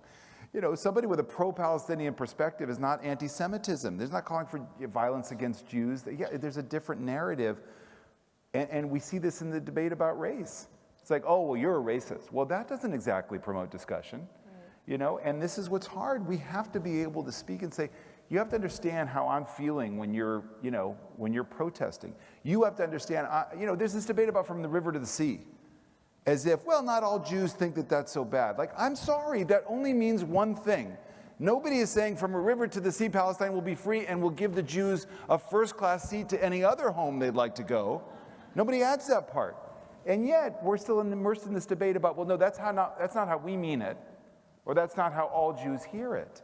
You know, somebody with a pro-Palestinian perspective is not anti-Semitism. There's not calling for violence against Jews. Yeah, there's a different narrative. And we see this in the debate about race. It's like, oh, well, you're a racist. Well, that doesn't exactly promote discussion, you know? And this is what's hard. We have to be able to speak and say, you have to understand how I'm feeling when you're protesting. You have to understand, there's this debate about from the river to the sea. As if, well, not all Jews think that that's so bad. Like, I'm sorry, that only means one thing. Nobody is saying from a river to the sea, Palestine will be free and will give the Jews a first-class seat to any other home they'd like to go. Nobody adds that part. And yet, we're still immersed in this debate about, well, no, that's not how we mean it, or that's not how all Jews hear it.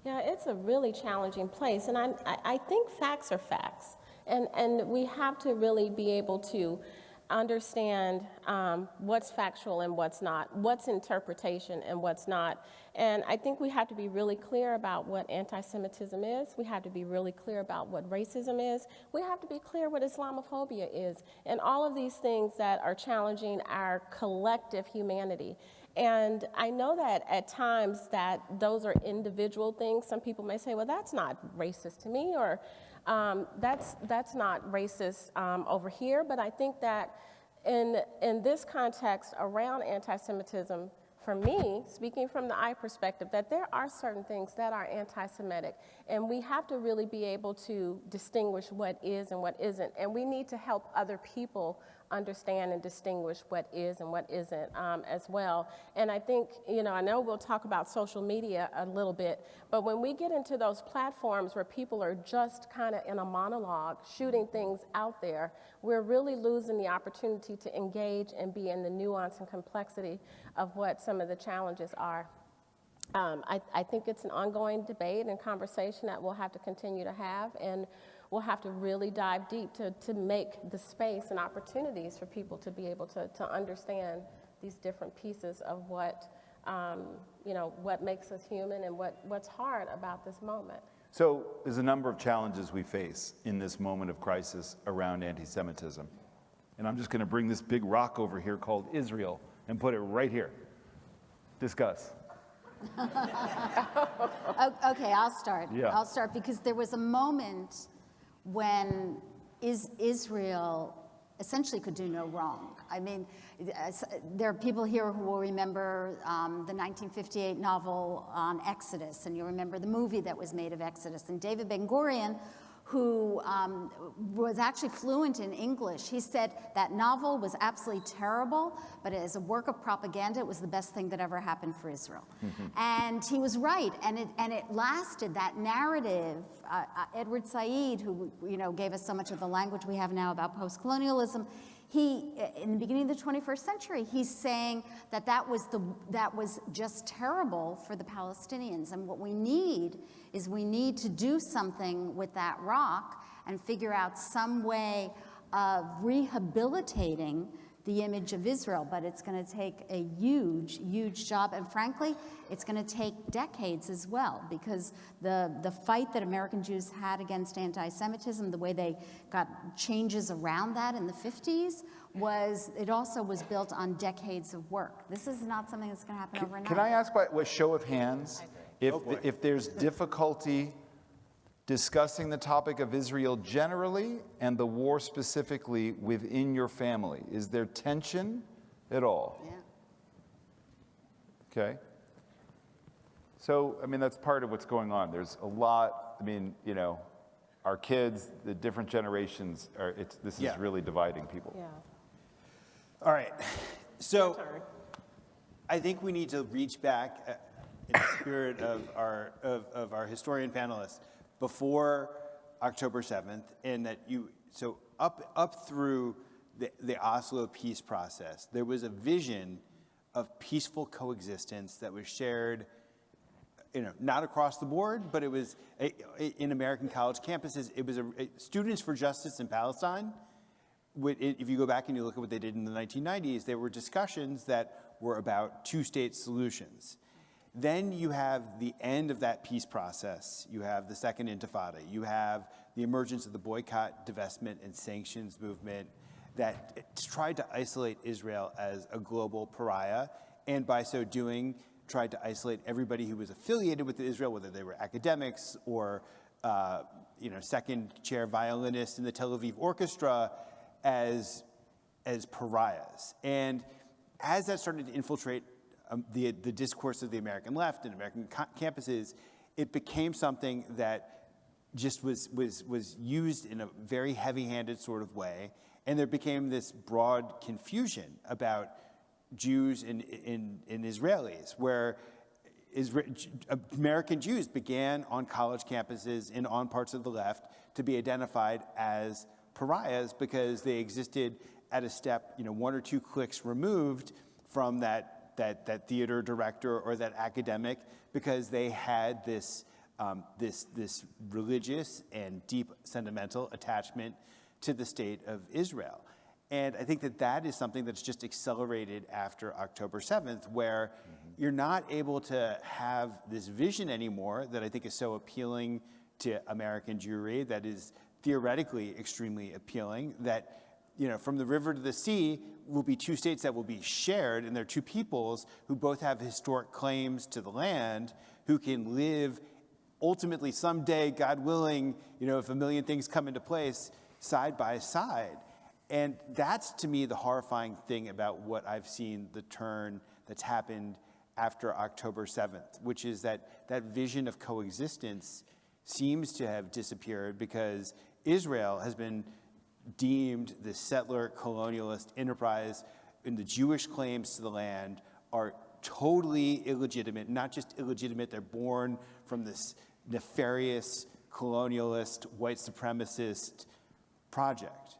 Yeah, it's a really challenging place, and I think facts are facts, and we have to really be able to understand what's factual and what's not, what's interpretation and what's not. And I think we have to be really clear about what anti-Semitism is. We have to be really clear about what racism is. We have to be clear what Islamophobia is, and all of these things that are challenging our collective humanity. And I know that at times that those are individual things. Some people may say, well, that's not racist to me, or that's not racist over here. But I think that in this context around anti-Semitism, for me, speaking from the I perspective, that there are certain things that are anti-Semitic, and we have to really be able to distinguish what is and what isn't. And we need to help other people understand and distinguish what is and what isn't as well. And I think, I know we'll talk about social media a little bit, but when we get into those platforms where people are just kind of in a monologue, shooting things out there, we're really losing the opportunity to engage and be in the nuance and complexity of what some of the challenges are. I think it's an ongoing debate and conversation that we'll have to continue to have. And we'll have to really dive deep to make the space and opportunities for people to be able to understand these different pieces of what, what makes us human and what's hard about this moment. So there's a number of challenges we face in this moment of crisis around anti-Semitism. And I'm just going to bring this big rock over here called Israel and put it right here. Discuss. Okay, I'll start. Yeah. I'll start because there was a moment when Israel essentially could do no wrong. I mean, there are people here who will remember the 1958 novel on Exodus, and you remember the movie that was made of Exodus. And David Ben-Gurion, who was actually fluent in English, he said that novel was absolutely terrible, but as a work of propaganda, it was the best thing that ever happened for Israel. And he was right, and it lasted, that narrative. Edward Said, who gave us so much of the language we have now about post-colonialism, he, in the beginning of the 21st century, he's saying that was just terrible for the Palestinians. And what we need is we need to do something with that rock and figure out some way of rehabilitating the image of Israel. But it's going to take a huge, huge job. And frankly, it's going to take decades as well, because the fight that American Jews had against anti-Semitism, the way they got changes around that in the 50s, it also was built on decades of work. This is not something that's going to happen overnight. Can I ask by a show of hands if there's difficulty discussing the topic of Israel generally and the war specifically within your family? Is there tension at all? Yeah. Okay. So, I mean, that's part of what's going on. There's a lot, I mean, our kids, the different generations, this is really dividing people. Yeah. All right. So I think we need to reach back in the spirit of our historian panelists before October 7th, and that so up through the Oslo peace process, there was a vision of peaceful coexistence that was shared, not across the board, but it was in American college campuses. It was Students for Justice in Palestine. If you go back and you look at what they did in the 1990s, there were discussions that were about two-state solutions. Then you have the end of that peace process. You have the Second Intifada. You have the emergence of the boycott, divestment, and sanctions movement that tried to isolate Israel as a global pariah, and by so doing, tried to isolate everybody who was affiliated with Israel, whether they were academics or second chair violinists in the Tel Aviv Orchestra, as pariahs. And as that started to infiltrate the discourse of the American left and American campuses, it became something that just was used in a very heavy-handed sort of way, and there became this broad confusion about Jews and Israelis, where American Jews began on college campuses and on parts of the left to be identified as pariahs because they existed at a step, one or two clicks removed from that theater director or that academic, because they had this religious and deep sentimental attachment to the state of Israel. And I think that is something that's just accelerated after October 7th, where you're not able to have this vision anymore that I think is so appealing to American Jewry, that is theoretically extremely appealing, that from the river to the sea will be two states that will be shared, and they're two peoples who both have historic claims to the land, who can live ultimately someday, God willing, if a million things come into place, side by side. And that's, to me, the horrifying thing about what I've seen, the turn that's happened after October 7th, which is that vision of coexistence seems to have disappeared because Israel has been deemed the settler colonialist enterprise, and the Jewish claims to the land are totally illegitimate. Not just illegitimate, they're born from this nefarious colonialist, white supremacist project.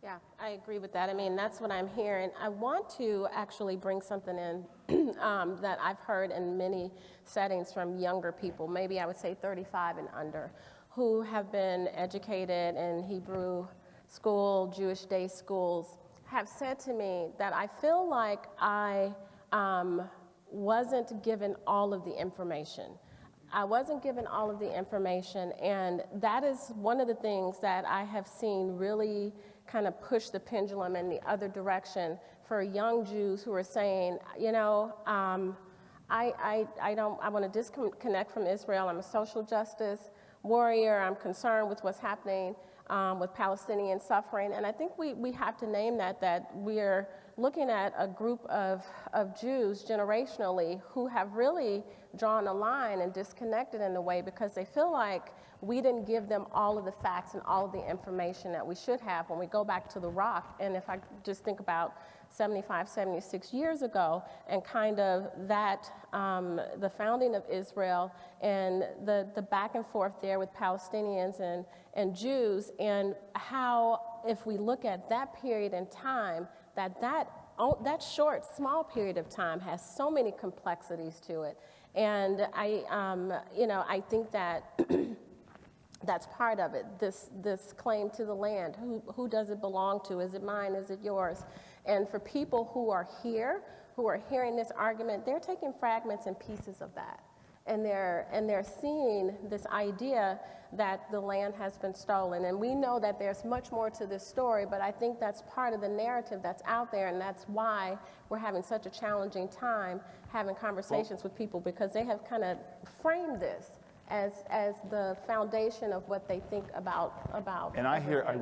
Yeah, I agree with that. I mean, that's what I'm hearing. I want to actually bring something in that I've heard in many settings from younger people, maybe I would say 35 and under, who have been educated in Hebrew school, Jewish day schools, have said to me that I feel like I wasn't given all of the information. I wasn't given all of the information, and that is one of the things that I have seen really kind of push the pendulum in the other direction for young Jews who are saying, you know, I want to disconnect from Israel. I'm a social justice warrior. I'm concerned with what's happening with Palestinian suffering. And I think we have to name that we're looking at a group of Jews generationally who have really drawn a line and disconnected in a way because they feel like we didn't give them all of the facts and all of the information that we should have when we go back to the rock. And if I just think about 75, 76 years ago, and kind of that, the founding of Israel and the back and forth there with Palestinians and Jews, and how, if we look at that period in time, that short, small period of time has so many complexities to it. And I think that that's part of it, this claim to the land. Who does it belong to? Is it mine? Is it yours? And for people who are here, who are hearing this argument, they're taking fragments and pieces of that. And they're seeing this idea that the land has been stolen. And we know that there's much more to this story, but I think that's part of the narrative that's out there, and that's why we're having such a challenging time having conversations with people, because they have kind of framed this as the foundation of what they think about. And I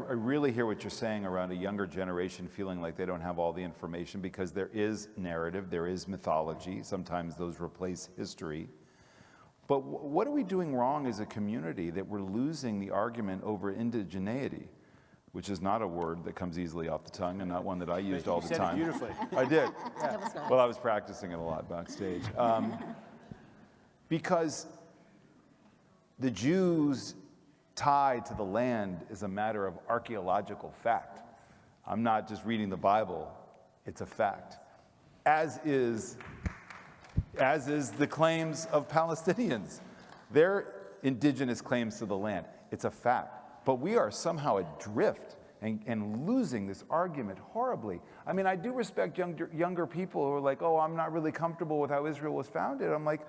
really hear what you're saying around a younger generation feeling like they don't have all the information, because there is narrative, there is mythology. Sometimes those replace history. But what are we doing wrong as a community that we're losing the argument over indigeneity, which is not a word that comes easily off the tongue and not one that I used all the time. You said it beautifully. I did. That was nice. Well, I was practicing it a lot backstage. Because the Jews' tie to the land is a matter of archaeological fact. I'm not just reading the Bible, it's a fact. As is the claims of Palestinians, their indigenous claims to the land. It's a fact. But we are somehow adrift and losing this argument horribly. I mean, I do respect younger people who are like, oh, I'm not really comfortable with how Israel was founded. I'm like,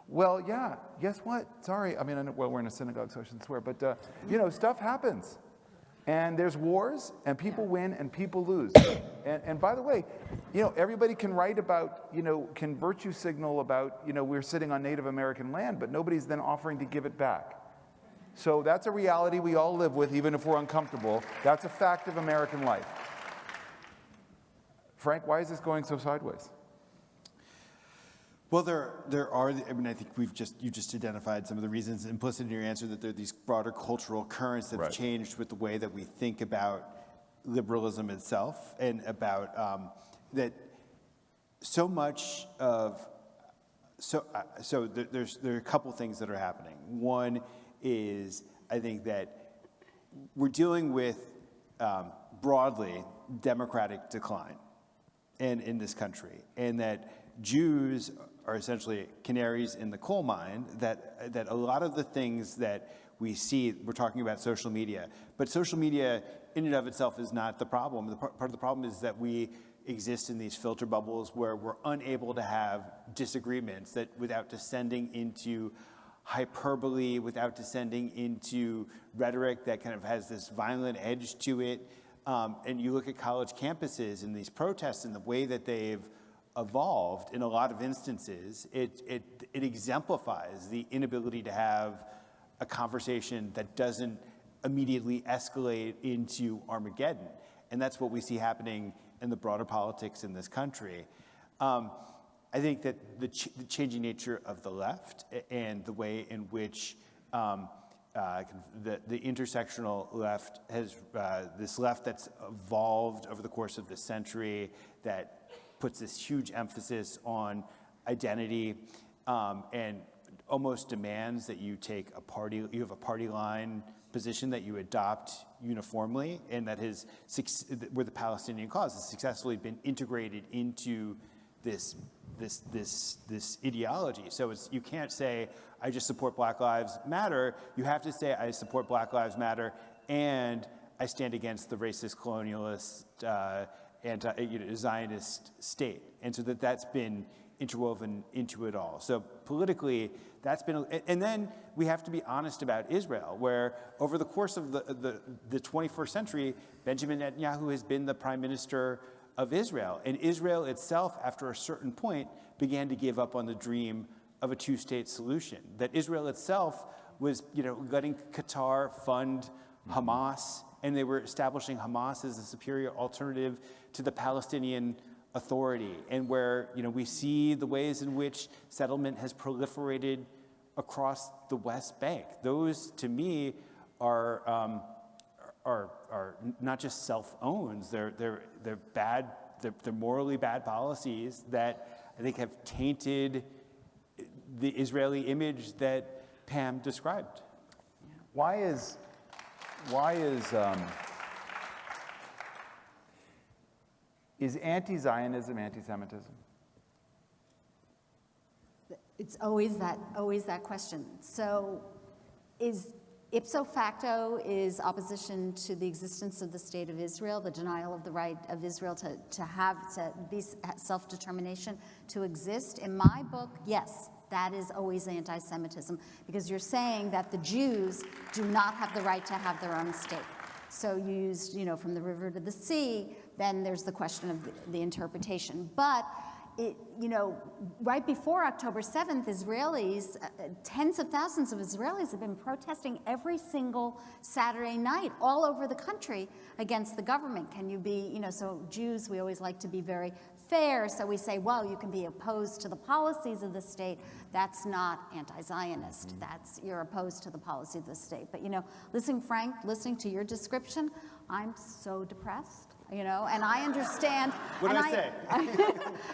well, yeah, guess what? Sorry, I mean, well, we're in a synagogue, so I shouldn't swear, but, stuff happens. And there's wars, and people win, and people lose. And by the way, everybody can write about, can virtue signal about, we're sitting on Native American land, but nobody's then offering to give it back. So that's a reality we all live with, even if we're uncomfortable. That's a fact of American life. Frank, why is this going so sideways? Well, there are, I think you just identified some of the reasons implicit in your answer, that there are these broader cultural currents that have changed with the way that we think about liberalism itself, and about that so much of, there are a couple things that are happening. One is, I think that we're dealing with broadly democratic decline in this country, and that Jews are essentially canaries in the coal mine, that a lot of the things that we see, we're talking about social media, but social media in and of itself is not the problem. Part of the problem is that we exist in these filter bubbles where we're unable to have disagreements, that without descending into hyperbole, without descending into rhetoric that kind of has this violent edge to it. And you look at college campuses and these protests and the way that they've evolved in a lot of instances, it exemplifies the inability to have a conversation that doesn't immediately escalate into Armageddon. And that's what we see happening in the broader politics in this country. I think that the changing nature of the left and the way in which the intersectional left has, this left that's evolved over the course of the century, that puts this huge emphasis on identity, and almost demands that you have a party line position that you adopt uniformly, and that where the Palestinian cause has successfully been integrated into this this ideology. So you can't say, I just support Black Lives Matter. You have to say, I support Black Lives Matter, and I stand against the racist, colonialist, Zionist state. And so that's been interwoven into it all. So politically, that's been, and then we have to be honest about Israel, where over the course of the 21st century, Benjamin Netanyahu has been the prime minister of Israel. And Israel itself, after a certain point, began to give up on the dream of a two-state solution. That Israel itself was, letting Qatar fund Hamas, and they were establishing Hamas as a superior alternative to the Palestinian Authority, and where we see the ways in which settlement has proliferated across the West Bank. Those, to me, are not just self-owned. They're bad. They're morally bad policies that I think have tainted the Israeli image that Pam described. Why is anti-Zionism anti-Semitism? It's always that question. So is ipso facto is opposition to the existence of the state of Israel, the denial of the right of Israel to be self-determination, to exist? In my book, yes, that is always anti-Semitism, because you're saying that the Jews do not have the right to have their own state. So you used, from the river to the sea, then there's the question of the interpretation. But, right before October 7th, Israelis, tens of thousands of Israelis have been protesting every single Saturday night all over the country against the government. Can you be, so Jews, we always like to be very fair, so we say, well, you can be opposed to the policies of the state. That's not anti-Zionist. You're opposed to the policy of the state. But, listening to your description, I'm so depressed. And I understand. What did I say?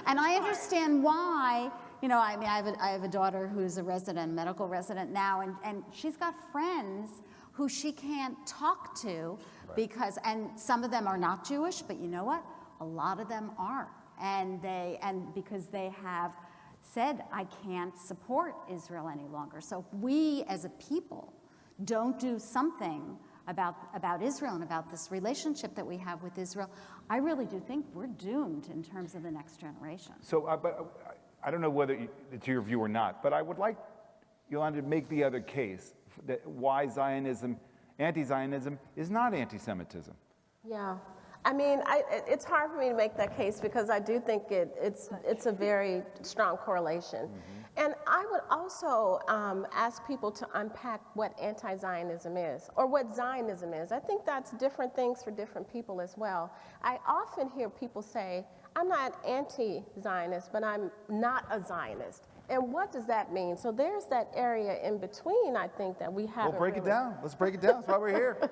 And I understand why. I have a daughter who's a medical resident now, and she's got friends who she can't talk to because, and some of them are not Jewish, but you know what? A lot of them are, and because they have said, I can't support Israel any longer. So if we as a people don't do something about Israel and about this relationship that we have with Israel, I really do think we're doomed in terms of the next generation. So, but I don't know whether it's your view or not, but I would like Yolanda to make the other case that why anti-Zionism is not anti-Semitism. Yeah. I mean, it's hard for me to make that case because I do think it's a very strong correlation. And I would also ask people to unpack what anti-Zionism is or what Zionism is. I think that's different things for different people as well. I often hear people say, I'm not anti-Zionist, but I'm not a Zionist. And what does that mean? So there's that area in between, I think, that we haven't We'll break really... it down. Let's break it down. That's why we're here.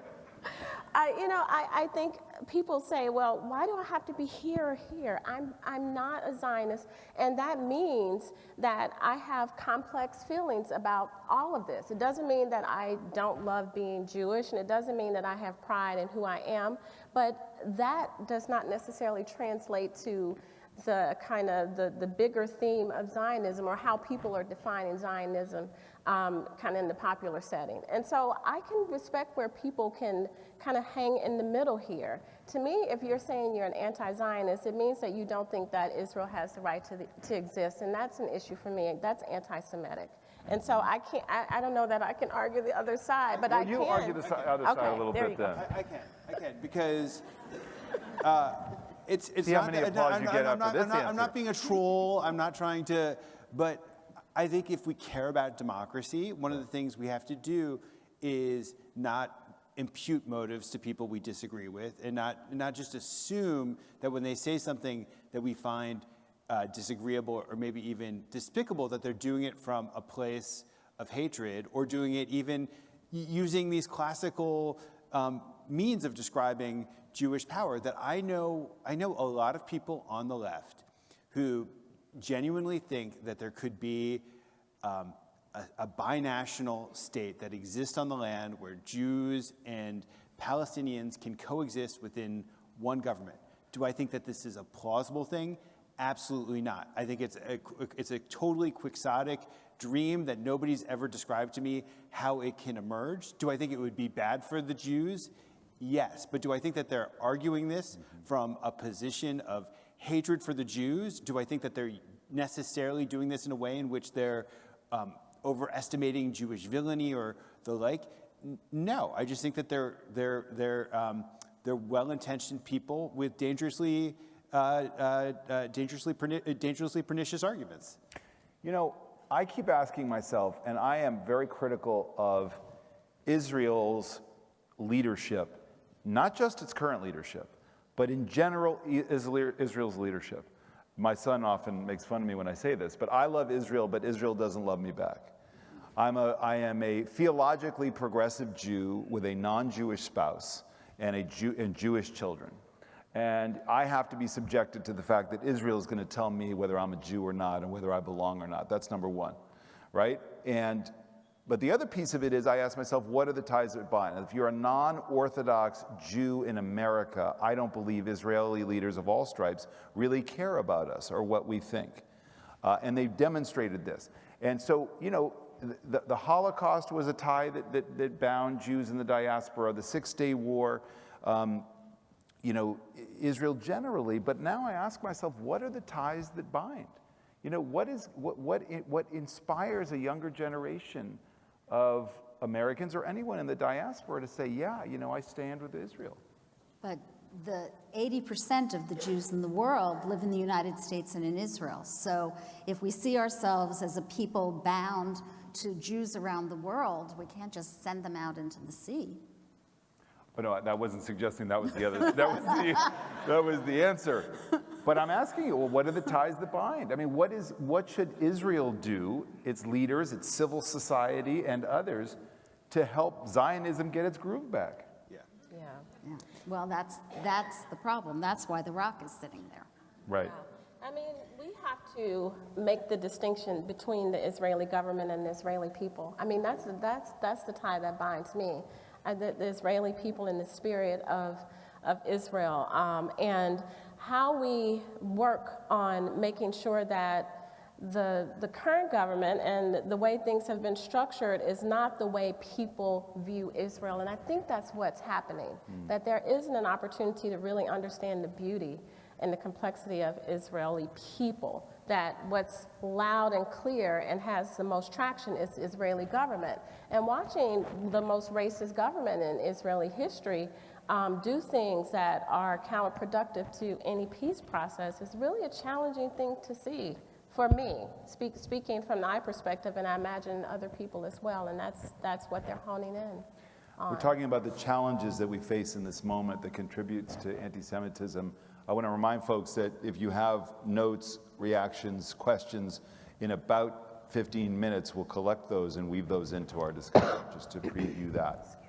I think people say, well, why do I have to be here or here? I'm not a Zionist, and that means that I have complex feelings about all of this. It doesn't mean that I don't love being Jewish, and it doesn't mean that I have pride in who I am, but that does not necessarily translate to the kind of the bigger theme of Zionism or how people are defining Zionism kind of in the popular setting. And so I can respect where people can kind of hang in the middle here. To me, if you're saying you're an anti-Zionist, it means that you don't think that Israel has the right to exist, and that's an issue for me. That's anti-Semitic. And so I don't know that I can argue the other side, but I can. You argue the other side a little bit then. I can, because it's See not how many applause you get after this answer. I'm not being a troll. I'm not trying to, but I think if we care about democracy, one of the things we have to do is not impute motives to people we disagree with, and not just assume that when they say something that we find disagreeable or maybe even despicable, that they're doing it from a place of hatred or doing it even using these classical means of describing Jewish power. That I know a lot of people on the left who genuinely think that there could be a binational state that exists on the land where Jews and Palestinians can coexist within one government. Do I think that this is a plausible thing? Absolutely not. I think it's a totally quixotic dream that nobody's ever described to me how it can emerge. Do I think it would be bad for the Jews? Yes. But do I think that they're arguing this from a position of hatred for the Jews? Do I think that they're necessarily doing this in a way in which they're overestimating Jewish villainy or the like? No. I just think that they're well-intentioned people with dangerously pernicious arguments. You know, I keep asking myself, and I am very critical of Israel's leadership, not just its current leadership, but in general, Israel's leadership. My son often makes fun of me when I say this, but I love Israel, but Israel doesn't love me back. I am a theologically progressive Jew with a non-Jewish spouse and Jewish children. And I have to be subjected to the fact that Israel is going to tell me whether I'm a Jew or not and whether I belong or not. That's number one, right? But the other piece of it is I ask myself, what are the ties that bind? If you're a non-Orthodox Jew in America, I don't believe Israeli leaders of all stripes really care about us or what we think. And they've demonstrated this. And so, you know, the Holocaust was a tie that bound Jews in the diaspora, the Six-Day War, you know, Israel generally, but now I ask myself, what are the ties that bind? You know, what inspires a younger generation of Americans or anyone in the diaspora to say, yeah, you know, I stand with Israel? But the 80% of the Jews in the world live in the United States and in Israel. So if we see ourselves as a people bound to Jews around the world, we can't just send them out into the sea. Oh, no, that wasn't suggesting that was the other. That was the answer. But I'm asking you, well, what are the ties that bind? I mean, what should Israel do, its leaders, its civil society, and others, to help Zionism get its groove back? Yeah. Well, that's the problem. That's why the rock is sitting there. Right. I mean, we have to make the distinction between the Israeli government and the Israeli people. I mean, that's the tie that binds me. The Israeli people in the spirit of Israel, and how we work on making sure that the current government and the way things have been structured is not the way people view Israel. And I think that's what's happening, that there isn't an opportunity to really understand the beauty and the complexity of Israeli people, that what's loud and clear and has the most traction is the Israeli government. And watching the most racist government in Israeli history do things that are counterproductive to any peace process is really a challenging thing to see for me, speaking from my perspective, and I imagine other people as well, and that's what they're honing in on. We're talking about the challenges that we face in this moment that contributes to anti-Semitism. I want to remind folks that if you have notes, reactions, questions, in about 15 minutes, we'll collect those and weave those into our discussion, just to preview that.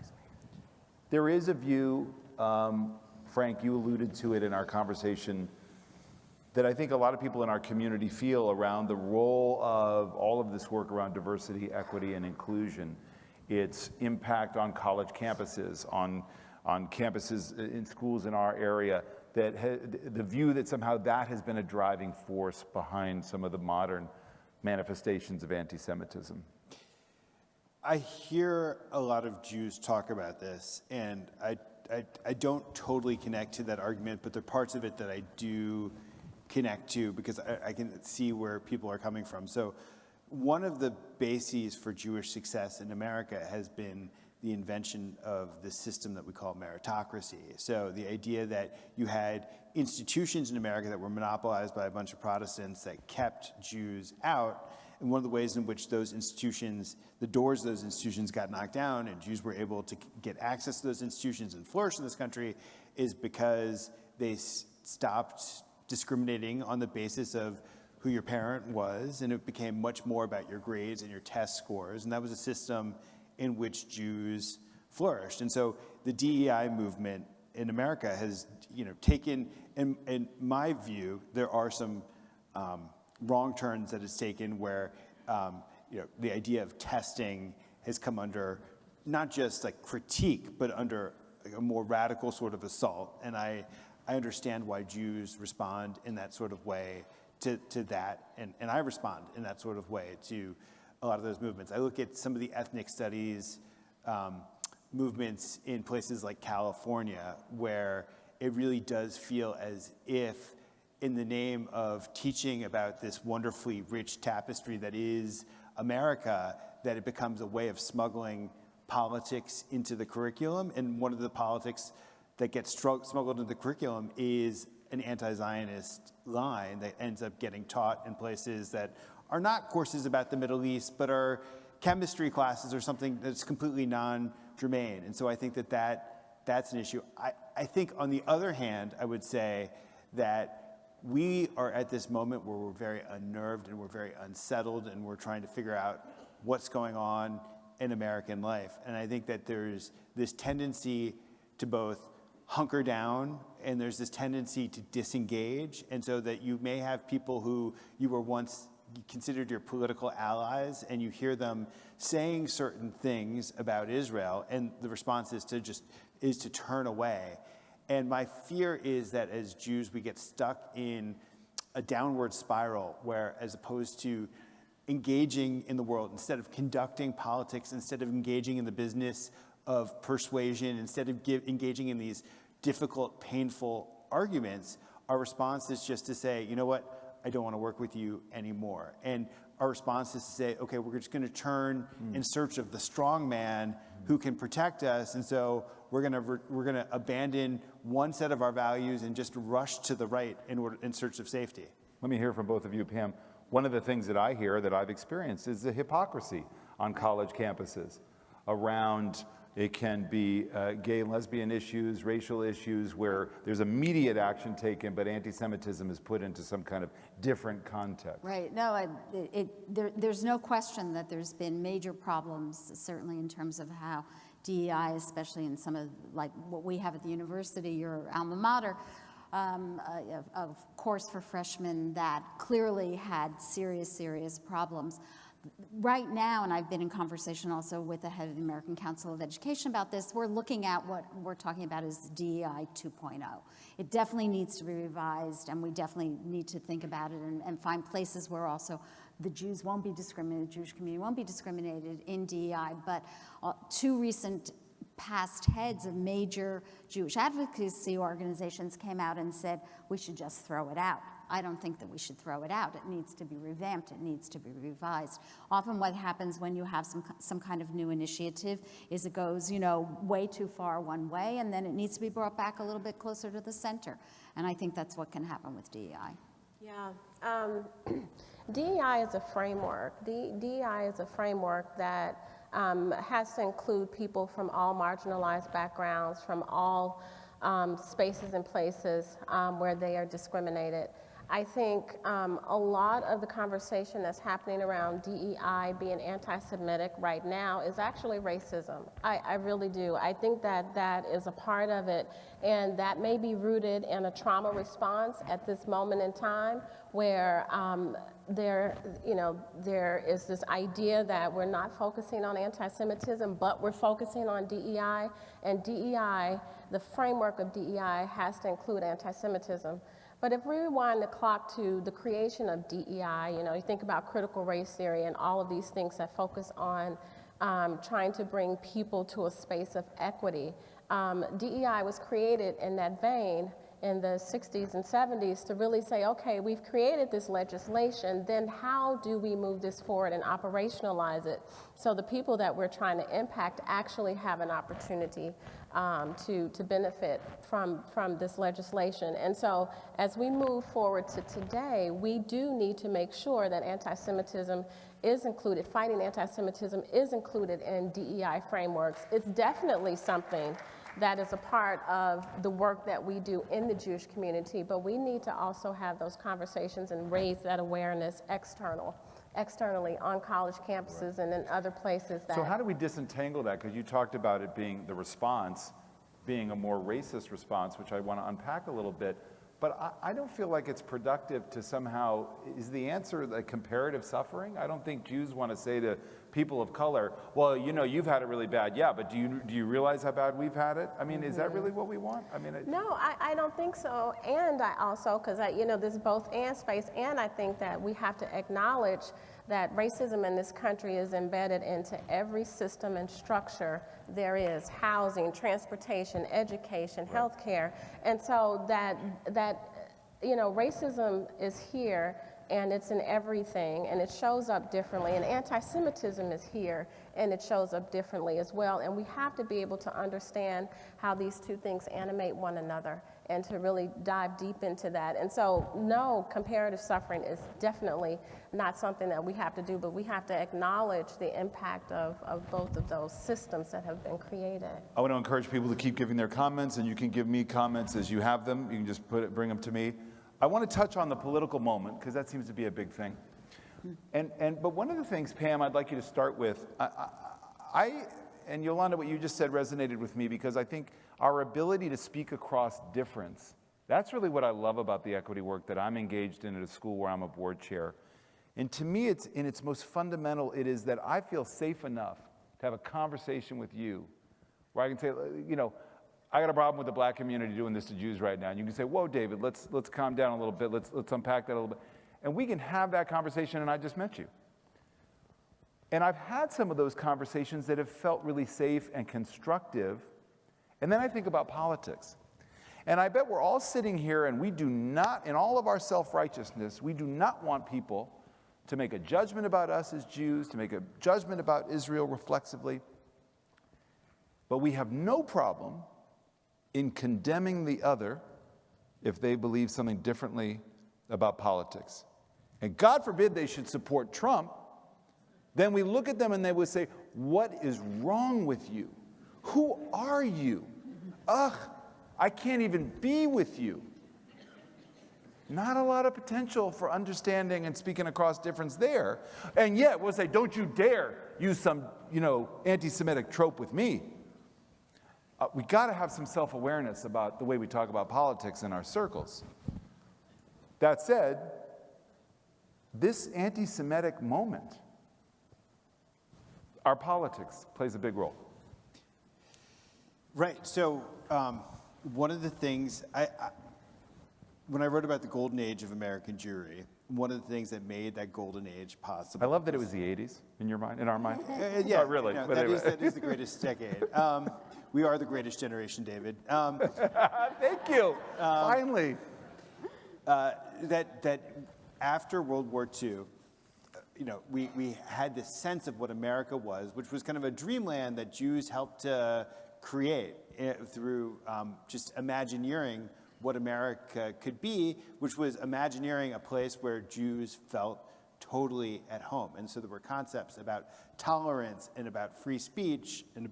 There is a view, Frank, you alluded to it in our conversation, that I think a lot of people in our community feel around the role of all of this work around diversity, equity, and inclusion, its impact on college campuses, on campuses in schools in our area, that the view that somehow that has been a driving force behind some of the modern manifestations of anti-Semitism. I hear a lot of Jews talk about this, and I don't totally connect to that argument, but there are parts of it that I do connect to because I can see where people are coming from. So one of the bases for Jewish success in America has been the invention of the system that we call meritocracy. So the idea that you had institutions in America that were monopolized by a bunch of Protestants that kept Jews out, and one of the ways in which those institutions, the doors of those institutions got knocked down and Jews were able to get access to those institutions and flourish in this country is because they stopped discriminating on the basis of who your parent was, and it became much more about your grades and your test scores, and that was a system in which Jews flourished. And so the DEI movement in America has, taken, in my view, there are some wrong turns that it's taken where, the idea of testing has come under not just like critique, but under a more radical sort of assault. And I I understand why Jews respond in that sort of way to that, and I respond in that sort of way to a lot of those movements. I look at some of the ethnic studies movements in places like California, where it really does feel as if, in the name of teaching about this wonderfully rich tapestry that is America, that it becomes a way of smuggling politics into the curriculum. And one of the politics that gets smuggled into the curriculum is an anti-Zionist line that ends up getting taught in places that are not courses about the Middle East, but are chemistry classes or something that's completely non-germane. And so I think that's an issue. I think, on the other hand, I would say that we are at this moment where we're very unnerved and we're very unsettled, and we're trying to figure out what's going on in American life. And I think that there's this tendency to both hunker down, and there's this tendency to disengage, and so that you may have people who you were once considered your political allies, and you hear them saying certain things about Israel, and the response is to turn away. And my fear is that as Jews, we get stuck in a downward spiral where, as opposed to engaging in the world, instead of conducting politics, instead of engaging in the business of persuasion, instead of engaging in these difficult, painful arguments, our response is just to say, you know what, I don't want to work with you anymore. And our response is to say, okay, we're just going to turn in search of the strong man who can protect us, and so we're going to abandon one set of our values and just rush to the right in search of safety. Let me hear from both of you, Pam. One of the things that I hear that I've experienced is the hypocrisy on college campuses around, it can be gay and lesbian issues, racial issues, where there's immediate action taken, but anti-Semitism is put into some kind of different context. Right. No, there's no question that there's been major problems, certainly in terms of how DEI, especially in some of like what we have at the university, your alma mater, a course for freshmen that clearly had serious problems. Right now, and I've been in conversation also with the head of the American Council of Education about this, we're looking at what we're talking about as DEI 2.0. It definitely needs to be revised, and we definitely need to think about it and find places where also the Jews won't be discriminated, the Jewish community won't be discriminated in DEI, but two recent past heads of major Jewish advocacy organizations came out and said we should just throw it out. I don't think that we should throw it out. It needs to be revamped. It needs to be revised. Often what happens when you have some kind of new initiative is it goes, way too far one way, and then it needs to be brought back a little bit closer to the center. And I think that's what can happen with DEI. Yeah. DEI is a framework. DEI is a framework that has to include people from all marginalized backgrounds, from all spaces and places where they are discriminated. I think a lot of the conversation that's happening around DEI being anti-Semitic right now is actually racism. I really do. I think that is a part of it, and that may be rooted in a trauma response at this moment in time where there is this idea that we're not focusing on anti-Semitism, but we're focusing on DEI, and DEI, the framework of DEI has to include anti-Semitism. But if we rewind the clock to the creation of DEI, you think about critical race theory and all of these things that focus on trying to bring people to a space of equity. DEI was created in that vein in the 60s and 70s to really say, okay, we've created this legislation, then how do we move this forward and operationalize it so the people that we're trying to impact actually have an opportunity to benefit from this legislation. And so as we move forward to today, we do need to make sure that anti-Semitism is included, fighting anti-Semitism is included in DEI frameworks. It's definitely something that is a part of the work that we do in the Jewish community, but we need to also have those conversations and raise that awareness externally on college campuses and in other places. So how do we disentangle that? Because you talked about it being the response, being a more racist response, which I want to unpack a little bit, but I don't feel like it's productive to somehow, is the answer the comparative suffering? I don't think Jews want to say to people of color, well, you know, you've had it really bad. Yeah, but do you realize how bad we've had it? I mean, is that really what we want? I mean, No, I don't think so. And I also, because there's both and space, and I think that we have to acknowledge that racism in this country is embedded into every system and structure there is: housing, transportation, education, healthcare. And so that racism is here, and it's in everything, and it shows up differently. And anti-Semitism is here, and it shows up differently as well. And we have to be able to understand how these two things animate one another, and to really dive deep into that. And so, no, comparative suffering is definitely not something that we have to do, but we have to acknowledge the impact of both of those systems that have been created. I want to encourage people to keep giving their comments, and you can give me comments as you have them. You can just bring them to me. I want to touch on the political moment, because that seems to be a big thing. But one of the things, Pam, I'd like you to start with, and Yolanda, what you just said resonated with me, because I think our ability to speak across difference, that's really what I love about the equity work that I'm engaged in at a school where I'm a board chair. And to me, it's in its most fundamental, it is that I feel safe enough to have a conversation with you where I can say, you know, I got a problem with the black community doing this to Jews right now. And you can say, whoa, David, let's calm down a little bit. Let's unpack that a little bit. And we can have that conversation, and I just met you. And I've had some of those conversations that have felt really safe and constructive. And then I think about politics. And I bet we're all sitting here, and we do not, in all of our self-righteousness, we do not want people to make a judgment about us as Jews, to make a judgment about Israel reflexively. But we have no problem in condemning the other if they believe something differently about politics. And God forbid they should support Trump. Then we look at them and they would say, what is wrong with you? Who are you? Ugh, I can't even be with you. Not a lot of potential for understanding and speaking across difference there. And yet we'll say, don't you dare use some, anti-Semitic trope with me. We got to have some self-awareness about the way we talk about politics in our circles. That said, this anti-Semitic moment, our politics plays a big role. Right. So one of the things, when I wrote about the golden age of American Jewry, one of the things that made that golden age possible. I love that it was the 80s in your mind, in our mind. Yeah, Not really. But anyway. that is the greatest decade. We are the greatest generation, David. Thank you. Finally. That after World War II, we had this sense of what America was, which was kind of a dreamland that Jews helped to create through just imagineering what America could be, which was imagineering a place where Jews felt totally at home. And so there were concepts about tolerance and about free speech and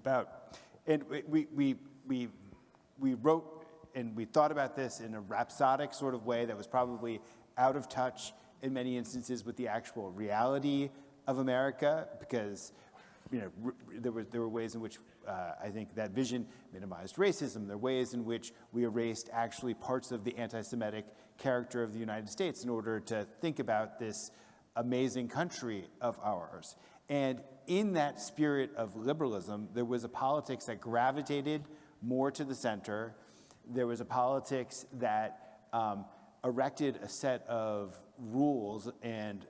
we wrote and we thought about this in a rhapsodic sort of way that was probably out of touch in many instances with the actual reality of America, because there were ways in which I think that vision minimized racism. There were ways in which we erased actually parts of the anti-Semitic character of the United States in order to think about this amazing country of ours. And in that spirit of liberalism, there was a politics that gravitated more to the center. There was a politics that erected a set of rules and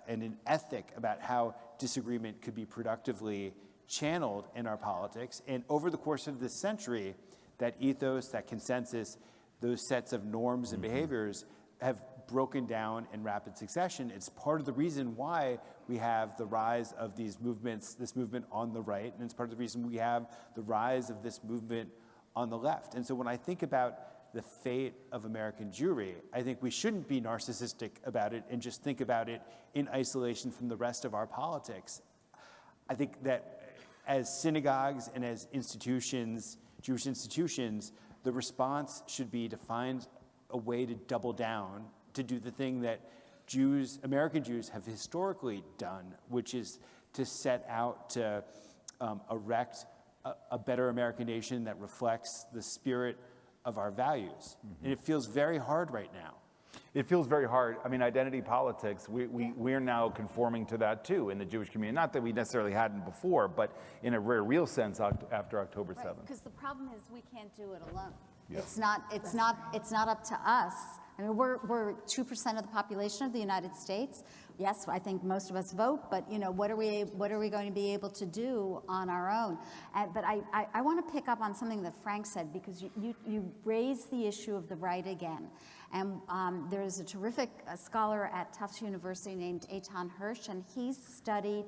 an ethic about how disagreement could be productively channeled in our politics. And over the course of this century, that ethos, that consensus, those sets of norms and behaviors have broken down in rapid succession. It's part of the reason why we have the rise of these movements, this movement on the right, and it's part of the reason we have the rise of this movement on the left. And so when I think about the fate of American Jewry, I think we shouldn't be narcissistic about it and just think about it in isolation from the rest of our politics. I think that as synagogues and as institutions, Jewish institutions, the response should be to find a way to double down, to do the thing that American Jews have historically done, which is to set out to erect a better American nation that reflects the spirit of our values. And it feels very hard right now. it feels very hard. I mean, identity politics, we're now conforming to that too in the Jewish community. Not that we necessarily hadn't before, but in a very real sense after October 7th. Because the problem is we can't do it alone. Yeah. It's not up to us. I mean, we're 2% of the population of the United States. Yes, I think most of us vote, but you know, what are we going to be able to do on our own? But I want to pick up on something that Frank said, because you raised the issue of the right again. And there's a terrific scholar at Tufts University named Eitan Hirsch, and he's studied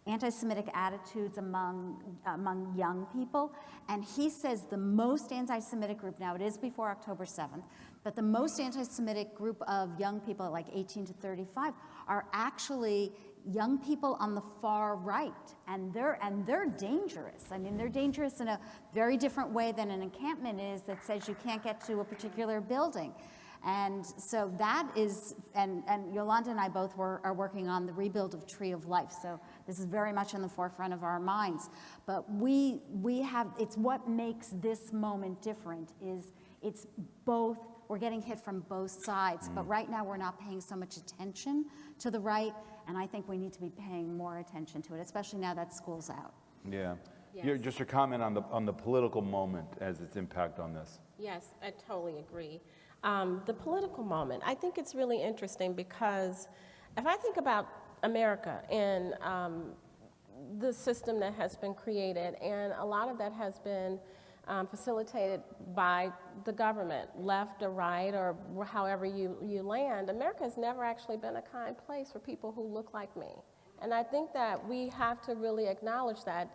anti-Semitic attitudes among young people. And he says the most anti-Semitic group, now it is before October 7th, but the most anti-Semitic group of young people, like 18 to 35, are actually young people on the far right, and they're dangerous. I mean, they're dangerous in a very different way than an encampment is that says you can't get to a particular building. And so that is, and Yolanda and I both are working on the rebuild of Tree of Life. So this is very much in the forefront of our minds. But we have, it's what makes this moment different is it's both, we're getting hit from both sides. But right now we're not paying so much attention to the right, and I think we need to be paying more attention to it, especially now that school's out. Yeah. Yes. Just your comment on the political moment as its impact on this. Yes, I totally agree. The political moment, I think it's really interesting because if I think about America and the system that has been created, and a lot of that has been facilitated by the government, left or right, or however you land, America has never actually been a kind place for people who look like me. And I think that we have to really acknowledge that,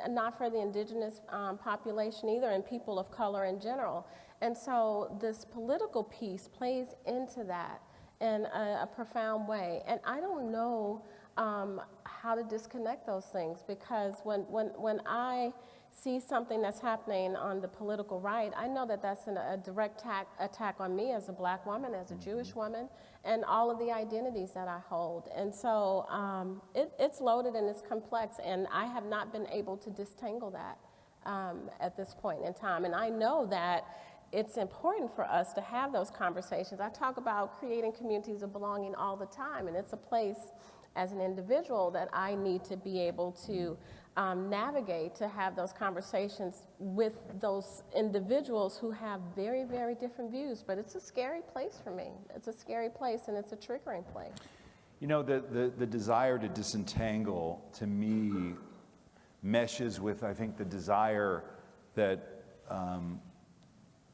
not for the indigenous population either, and people of color in general. And so this political piece plays into that in a profound way. And I don't know how to disconnect those things, because when I see something that's happening on the political right, I know that that's a direct attack on me as a Black woman, as a Jewish woman, and all of the identities that I hold. And so it's loaded and it's complex, and I have not been able to disentangle that at this point in time. And I know that it's important for us to have those conversations. I talk about creating communities of belonging all the time, and it's a place as an individual that I need to be able to navigate, to have those conversations with those individuals who have very, very different views. But it's a scary place for me. It's a scary place, and it's a triggering place. You know, the desire to disentangle, to me, meshes with, I think, the desire that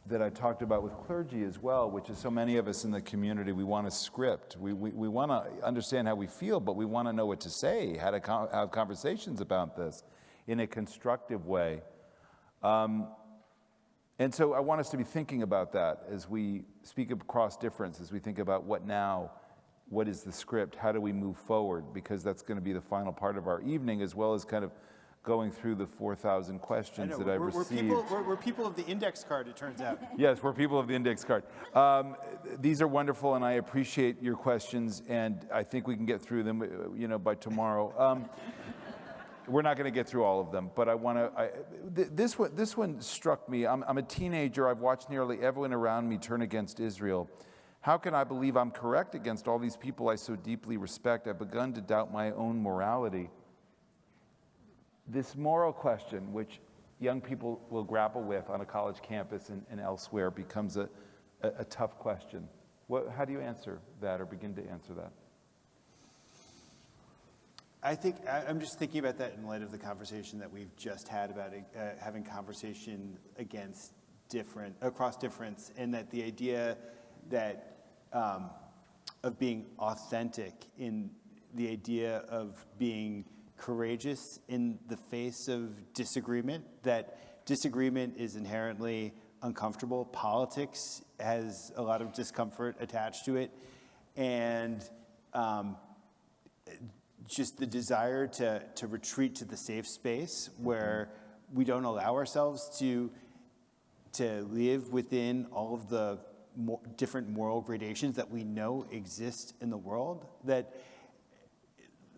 that I talked about with clergy as well, which is so many of us in the community, we want a script. We want to understand how we feel, but we want to know what to say, how to have conversations about this in a constructive way. And so I want us to be thinking about that as we speak across difference, as we think about what now, what is the script, how do we move forward, because that's going to be the final part of our evening, as well as kind of going through the 4,000 questions that I've received. We're people of the index card, it turns out. Yes, we're people of the index card. These are wonderful, and I appreciate your questions, and I think we can get through them, you know, by tomorrow. We're not going to get through all of them, but I want to. This one struck me. I'm a teenager. I've watched nearly everyone around me turn against Israel. How can I believe I'm correct against all these people I so deeply respect? I've begun to doubt my own morality. This moral question, which young people will grapple with on a college campus and elsewhere, becomes a tough question. How do you answer that, or begin to answer that? I think I'm just thinking about that in light of the conversation that we've just had about having conversation across difference, and that the idea that of being authentic, in the idea of being courageous in the face of disagreement, that disagreement is inherently uncomfortable. Politics has a lot of discomfort attached to it, and just the desire to retreat to the safe space where we don't allow ourselves to live within all of the different moral gradations that we know exist in the world, that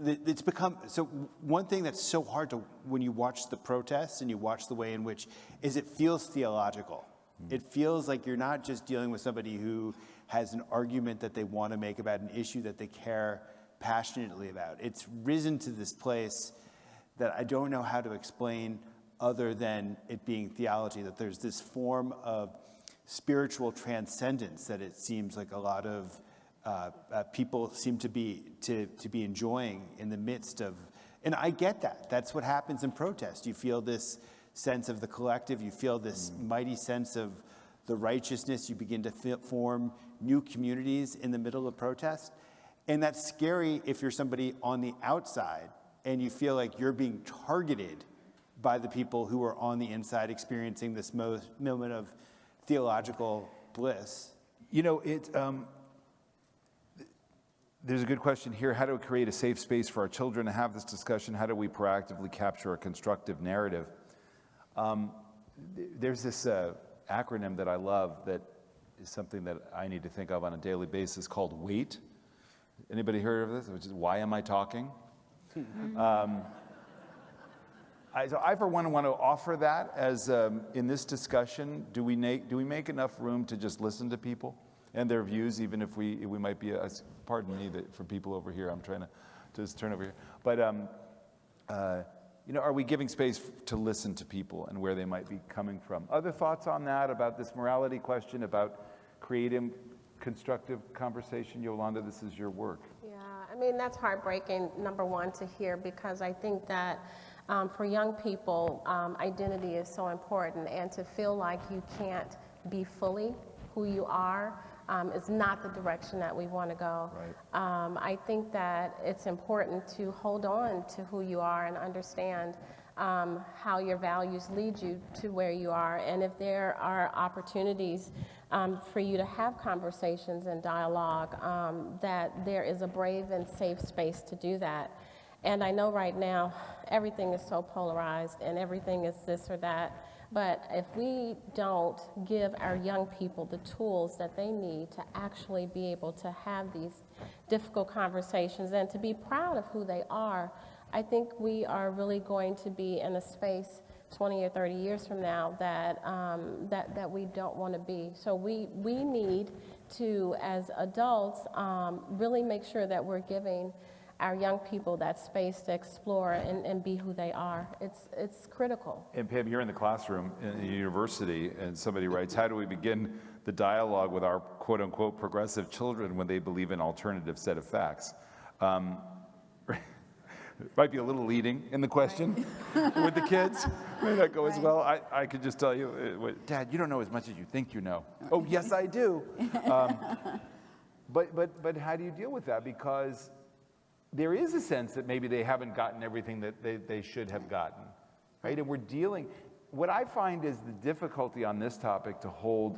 it's become, so one thing that's so hard to, when you watch the protests and you watch the way in which, is it feels theological. It feels like you're not just dealing with somebody who has an argument that they want to make about an issue that they care passionately about. It's risen to this place that I don't know how to explain other than it being theology, that there's this form of spiritual transcendence that it seems like a lot of people seem to be enjoying in the midst of, and I get that. That's what happens in protest. You feel this sense of the collective. You feel this mighty sense of the righteousness. You begin to form new communities in the middle of protest. And that's scary if you're somebody on the outside and you feel like you're being targeted by the people who are on the inside experiencing this moment of theological bliss. You know, there's a good question here. How do we create a safe space for our children to have this discussion? How do we proactively capture a constructive narrative? There's this acronym that I love that is something that I need to think of on a daily basis called WAIT. Anybody heard of this? Which is, why am I talking? So I, for one, want to offer that as in this discussion. Do we make enough room to just listen to people and their views, even if we might be, pardon me for people over here, I'm trying to just turn over here. But, you know, are we giving space to listen to people and where they might be coming from? Other thoughts on that, about this morality question, about creating constructive conversation? Yolanda, this is your work. Yeah, I mean, that's heartbreaking, number one, to hear, because I think that for young people, identity is so important, and to feel like you can't be fully who you are is not the direction that we want to go. Right. I think that it's important to hold on to who you are and understand how your values lead you to where you are, and if there are opportunities for you to have conversations and dialogue, that there is a brave and safe space to do that. And I know right now everything is so polarized and everything is this or that, but if we don't give our young people the tools that they need to actually be able to have these difficult conversations and to be proud of who they are, I think we are really going to be in a space 20 or 30 years from now that that we don't want to be. So we need to, as adults, really make sure that we're giving our young people that space to explore and be who they are. It's critical. And Pam, you're in the classroom in a university, and somebody writes, how do we begin the dialogue with our quote-unquote progressive children when they believe an alternative set of facts? Might be a little leading in the question with the kids. May not go as well. I could just tell you, Dad, you don't know as much as you think you know. Oh, yes, I do. But how do you deal with that? Because there is a sense that maybe they haven't gotten everything that they should have gotten, right? And we're dealing, what I find is the difficulty on this topic to hold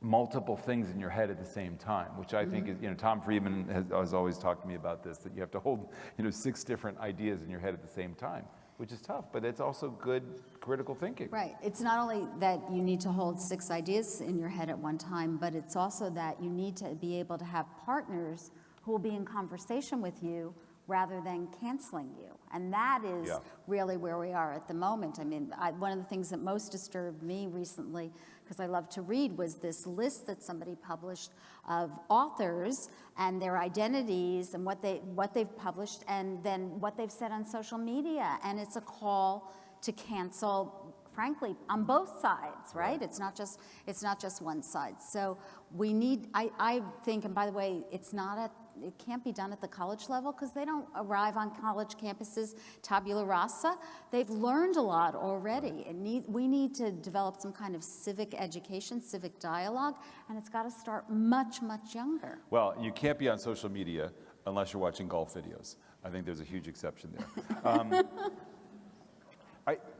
multiple things in your head at the same time, which I think is, you know, Tom Friedman has always talked to me about this, that you have to hold, you know, 6 different ideas in your head at the same time, which is tough, but it's also good critical thinking. Right. It's not only that you need to hold 6 ideas in your head at one time, but it's also that you need to be able to have partners who will be in conversation with you rather than canceling you. And that is really where we are at the moment. I mean, one of the things that most disturbed me recently, because I love to read, was this list that somebody published of authors and their identities and what they've published and then what they've said on social media. And it's a call to cancel, frankly, on both sides, right? It's not just one side. So we need, I think, and by the way, it can't be done at the college level because they don't arrive on college campuses tabula rasa. They've learned a lot already. We need to develop some kind of civic education, civic dialogue, and it's got to start much, much younger. Well, you can't be on social media unless you're watching golf videos. I think there's a huge exception there.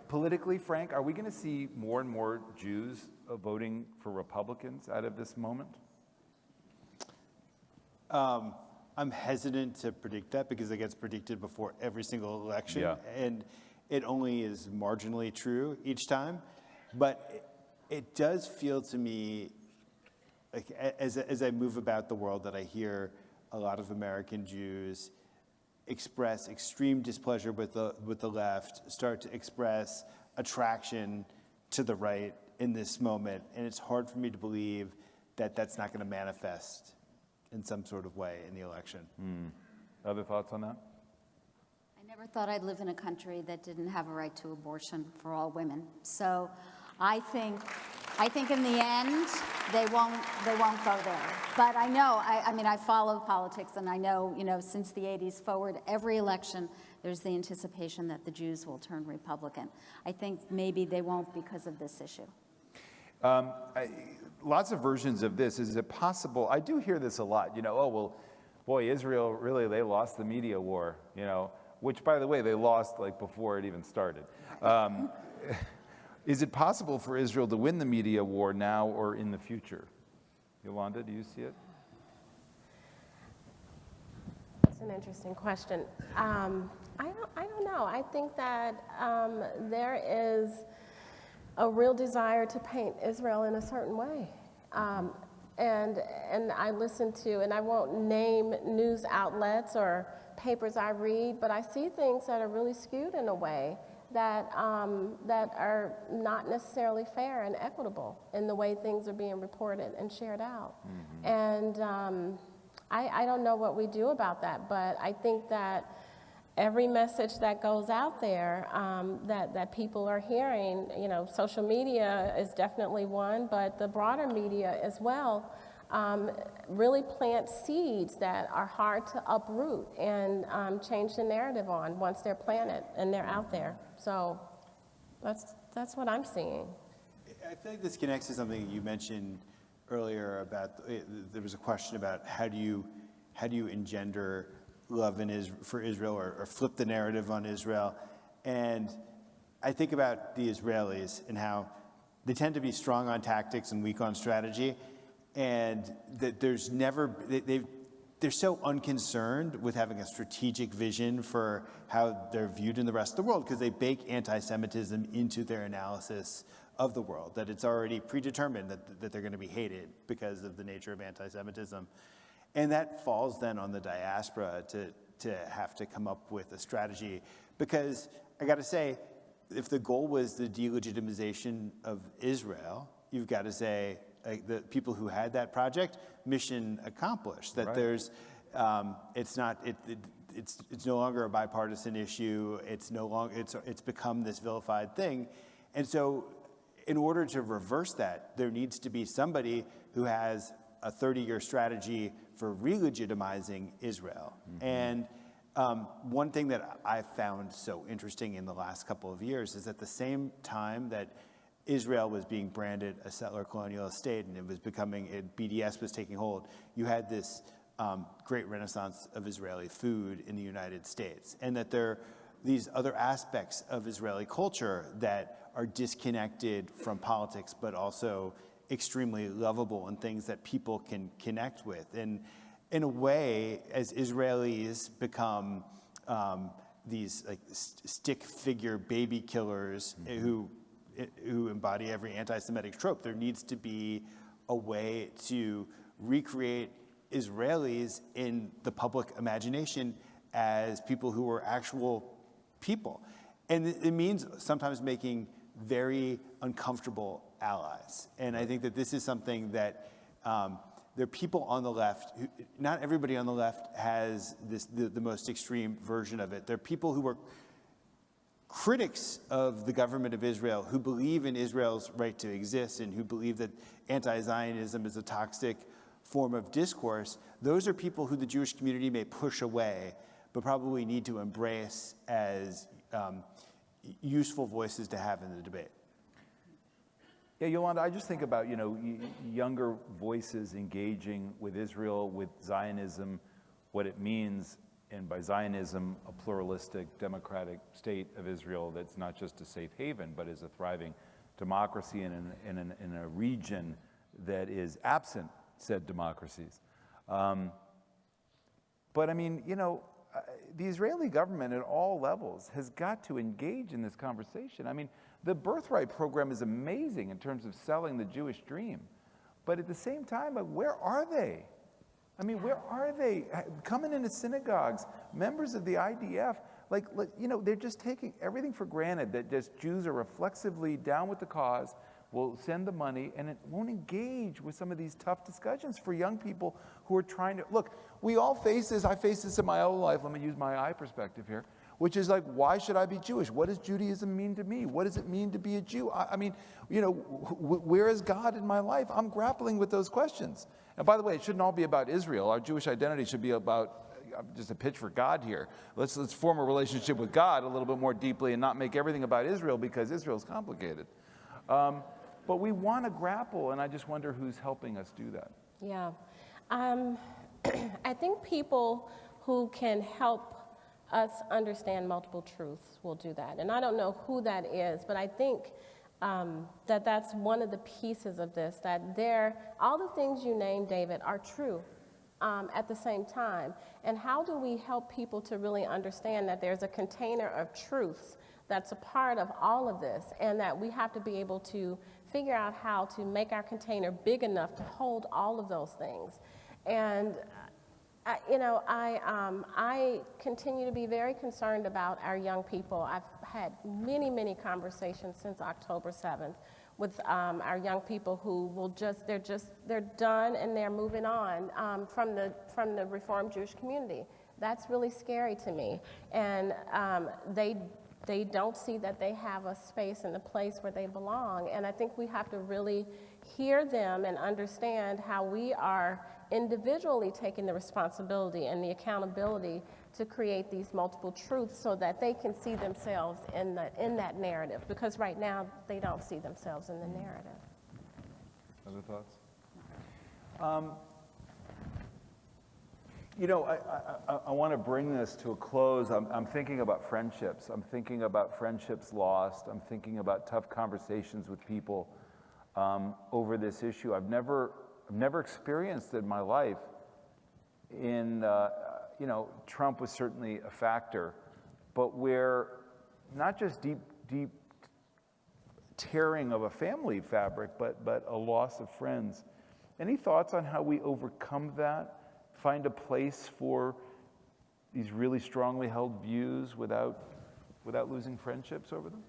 Politically, Frank, are we going to see more and more Jews voting for Republicans out of this moment? I'm hesitant to predict that because it gets predicted before every single election, and it only is marginally true each time. But it does feel to me like as I move about the world that I hear a lot of American Jews express extreme displeasure with the left, start to express attraction to the right, in this moment, and it's hard for me to believe that that's not going to manifest in some sort of way in the election. Other thoughts on that? I never thought I'd live in a country that didn't have a right to abortion for all women. So I think in the end, they won't go there. But I know, I mean, I follow politics, and I know, since the 80s forward, every election, there's the anticipation that the Jews will turn Republican. I think maybe they won't because of this issue. Lots of versions of this. Is it possible? I do hear this a lot. Oh, well, boy, Israel, really, they lost the media war, which, by the way, they lost like before it even started. Is it possible for Israel to win the media war now or in the future? Yolanda, do you see it? That's an interesting question. I don't know. I think that there is a real desire to paint Israel in a certain way. And I listen to, and I won't name news outlets or papers I read, but I see things that are really skewed in a way that are not necessarily fair and equitable in the way things are being reported and shared out. And I don't know what we do about that, but I think that every message that goes out there that people are hearing, social media is definitely one, but the broader media as well, really plant seeds that are hard to uproot and change the narrative on once they're planted and they're out there. So that's what I'm seeing. I feel like this connects to something you mentioned earlier about, there was a question about how do you engender love for Israel or flip the narrative on Israel. And I think about the Israelis and how they tend to be strong on tactics and weak on strategy. And that there's never, they're so unconcerned with having a strategic vision for how they're viewed in the rest of the world because they bake anti-Semitism into their analysis of the world, that it's already predetermined that they're going to be hated because of the nature of anti-Semitism. And that falls then on the diaspora to have to come up with a strategy. Because I got to say, if the goal was the delegitimization of Israel, you've got to say, the people who had that project, mission accomplished. That there's, it's no longer a bipartisan issue. It's no longer, it's become this vilified thing. And so, in order to reverse that, there needs to be somebody who has a 30-year strategy for re-legitimizing Israel. And one thing that I found so interesting in the last couple of years is at the same time that Israel was being branded a settler colonialist state and it was becoming, BDS was taking hold, you had this great renaissance of Israeli food in the United States. And that there are these other aspects of Israeli culture that are disconnected from politics, but also extremely lovable and things that people can connect with. And in a way, as Israelis become these like stick figure baby killers who embody every anti-Semitic trope, there needs to be a way to recreate Israelis in the public imagination as people who are actual people. And it means sometimes making very uncomfortable allies. And I think that this is something that there are people on the left, not everybody on the left has the most extreme version of it. There are people who are critics of the government of Israel who believe in Israel's right to exist and who believe that anti-Zionism is a toxic form of discourse. Those are people who the Jewish community may push away, but probably need to embrace as useful voices to have in the debate. Yeah, Yolanda, I just think about, younger voices engaging with Israel, with Zionism, what it means, and by Zionism, a pluralistic, democratic state of Israel that's not just a safe haven, but is a thriving democracy in a region that is absent said democracies. But I mean, the Israeli government at all levels has got to engage in this conversation. I mean, the birthright program is amazing in terms of selling the Jewish dream. But at the same time, where are they? I mean, where are they? Coming into synagogues, members of the IDF, they're just taking everything for granted that just Jews are reflexively down with the cause, will send the money, and it won't engage with some of these tough discussions for young people who are trying to, look, we all face this. I face this in my own life. Let me use my I perspective here, which is like, why should I be Jewish? What does Judaism mean to me? What does it mean to be a Jew? I mean, you know, where is God in my life? I'm grappling with those questions. And by the way, it shouldn't all be about Israel. Our Jewish identity should be about, just a pitch for God here. Let's form a relationship with God a little bit more deeply and not make everything about Israel, because Israel's complicated. But we want to grapple, and I just wonder who's helping us do that. Yeah. I think people who can help us understand multiple truths will do that. And I don't know who that is, but I think that that's one of the pieces of this, that all the things you named, David, are true at the same time. And how do we help people to really understand that there's a container of truths that's a part of all of this, and that we have to be able to figure out how to make our container big enough to hold all of those things. And I continue to be very concerned about our young people. I've had many, many conversations since October 7th with our young people who will they're done and they're moving on from the Reformed Jewish community. That's really scary to me. And they don't see that they have a space and a place where they belong. And I think we have to really hear them and understand how we are individually taking the responsibility and the accountability to create these multiple truths so that they can see themselves in that narrative. Because right now, they don't see themselves in the narrative. Other thoughts? You know, I want to bring this to a close. I'm thinking about friendships. I'm thinking about friendships lost. I'm thinking about tough conversations with people over this issue. I've never experienced in my life. You know, Trump was certainly a factor, but where not just deep tearing of a family fabric, but a loss of friends. Any thoughts on how we overcome that? Find a place for these really strongly held views without losing friendships over them?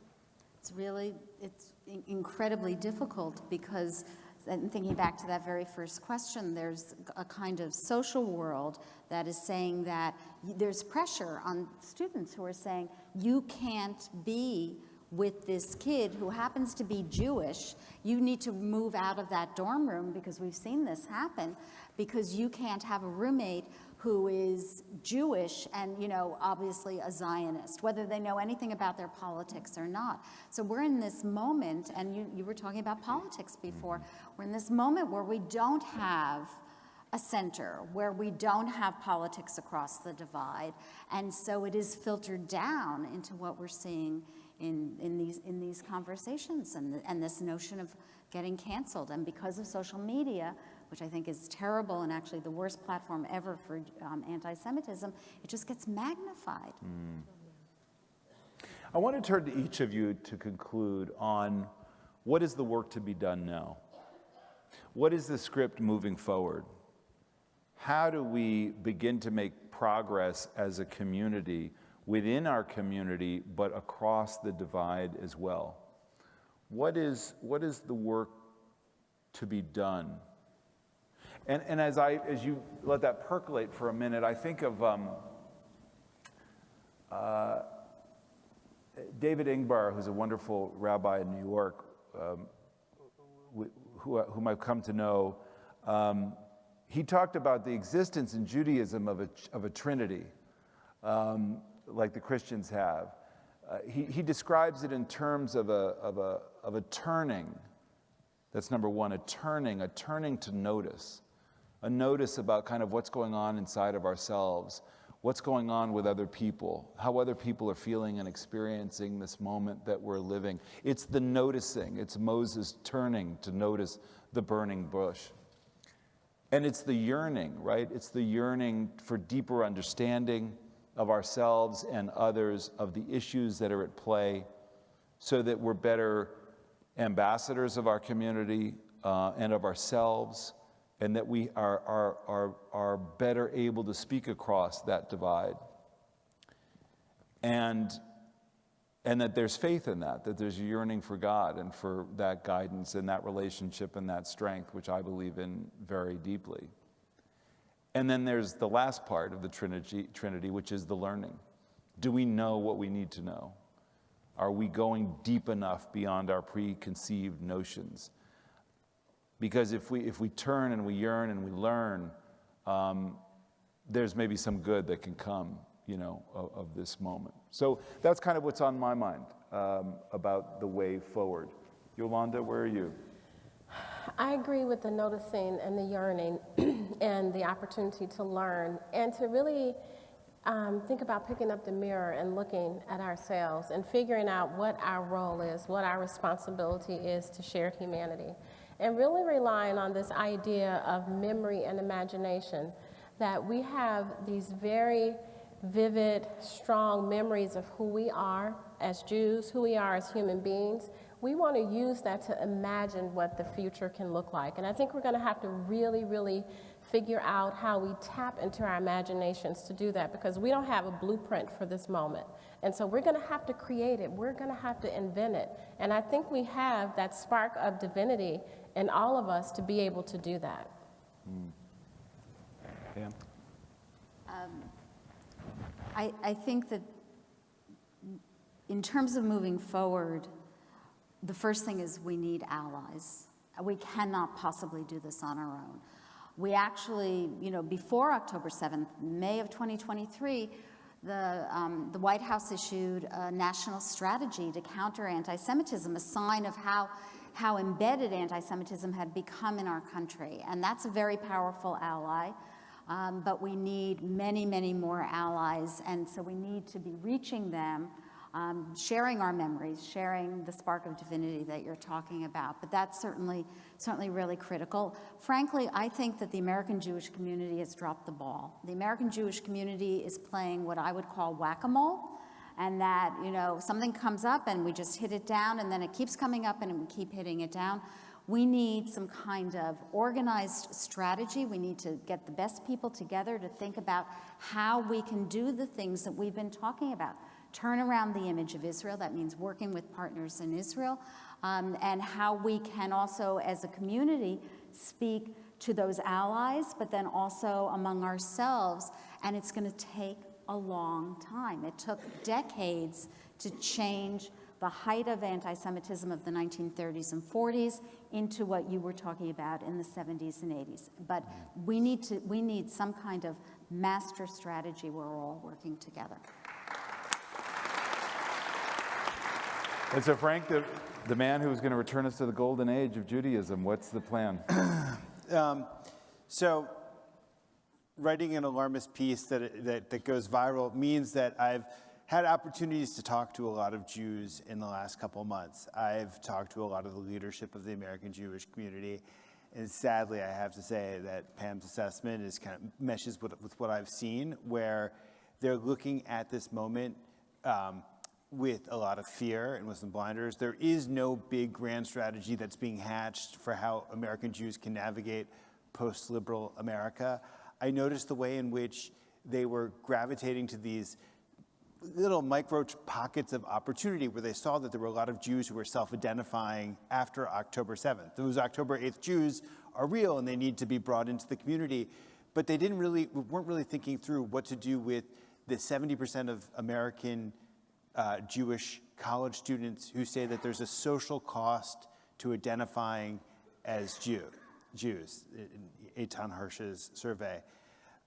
It's incredibly difficult because, and thinking back to that very first question, there's a kind of social world that is saying that there's pressure on students who are saying, you can't be with this kid who happens to be Jewish. You need to move out of that dorm room, because we've seen this happen, because you can't have a roommate who is Jewish and, you know, obviously a Zionist, whether they know anything about their politics or not. So we're in this moment, and you were talking about politics before, we're in this moment where we don't have a center, where we don't have politics across the divide, and so it is filtered down into what we're seeing in these conversations and this notion of getting canceled. And because of social media, which I think is terrible and actually the worst platform ever for anti-Semitism, it just gets magnified. I want to turn to each of you to conclude on what is the work to be done now? What is the script moving forward? How do we begin to make progress as a community, within our community, but across the divide as well? What is the work to be done? And as you let that percolate for a minute, I think of David Ingbar, who's a wonderful rabbi in New York, whom I've come to know. He talked about the existence in Judaism of a trinity, like the Christians have. He describes it in terms of a turning. That's number one, a turning to notice. A notice about kind of what's going on inside of ourselves, what's going on with other people, how other people are feeling and experiencing this moment that we're living. It's the noticing. It's Moses turning to notice the burning bush. And it's the yearning, right? It's the yearning for deeper understanding of ourselves and others, of the issues that are at play, so that we're better ambassadors of our community and of ourselves, and that we are better able to speak across that divide. And And that there's faith in that there's a yearning for God and for that guidance and that relationship and that strength, which I believe in very deeply. And then there's the last part of the Trinity, which is the learning. Do we know what we need to know? Are we going deep enough beyond our preconceived notions? Because if we turn and we yearn and we learn, there's maybe some good that can come, of this moment. So that's kind of what's on my mind about the way forward. Yolanda, where are you? I agree with the noticing and the yearning and the opportunity to learn and to really think about picking up the mirror and looking at ourselves and figuring out what our role is, what our responsibility is to shared humanity, and really relying on this idea of memory and imagination, that we have these very vivid, strong memories of who we are as Jews, who we are as human beings. We want to use that to imagine what the future can look like. And I think we're going to have to really, really figure out how we tap into our imaginations to do that, because we don't have a blueprint for this moment. And so we're going to have to create it. We're going to have to invent it. And I think we have that spark of divinity in all of us to be able to do that. Pam? I think that in terms of moving forward, the first thing is we need allies. We cannot possibly do this on our own. We actually, before October 7th, May of 2023, the White House issued a national strategy to counter anti-Semitism, a sign of how embedded anti-Semitism had become in our country. And that's a very powerful ally. But we need many, many more allies, and so we need to be reaching them, sharing our memories, sharing the spark of divinity that you're talking about. But that's certainly really critical. Frankly, I think that the American Jewish community has dropped the ball. The American Jewish community is playing what I would call whack-a-mole, and that, something comes up and we just hit it down, and then it keeps coming up and we keep hitting it down. We need some kind of organized strategy. We need to get the best people together to think about how we can do the things that we've been talking about. Turn around the image of Israel. That means working with partners in Israel, and how we can also, as a community, speak to those allies, but then also among ourselves. And it's going to take a long time. It took decades to change the height of anti-Semitism of the 1930s and 40s into what you were talking about in the 70s and 80s. But we need some kind of master strategy where we're all working together. And so, Frank, the man who's going to return us to the golden age of Judaism, what's the plan? So writing an alarmist piece that goes viral means that I've had opportunities to talk to a lot of Jews in the last couple of months. I've talked to a lot of the leadership of the American Jewish community, and sadly, I have to say that Pam's assessment is kind of meshes with what I've seen, where they're looking at this moment with a lot of fear and with some blinders. There is no big grand strategy that's being hatched for how American Jews can navigate post-liberal America. I noticed the way in which they were gravitating to these little micro pockets of opportunity where they saw that there were a lot of Jews who were self-identifying after October 7th. Those October 8th Jews are real and they need to be brought into the community, but they weren't really thinking through what to do with the 70% of American Jewish college students who say that there's a social cost to identifying as Jews, in Eitan Hirsch's survey.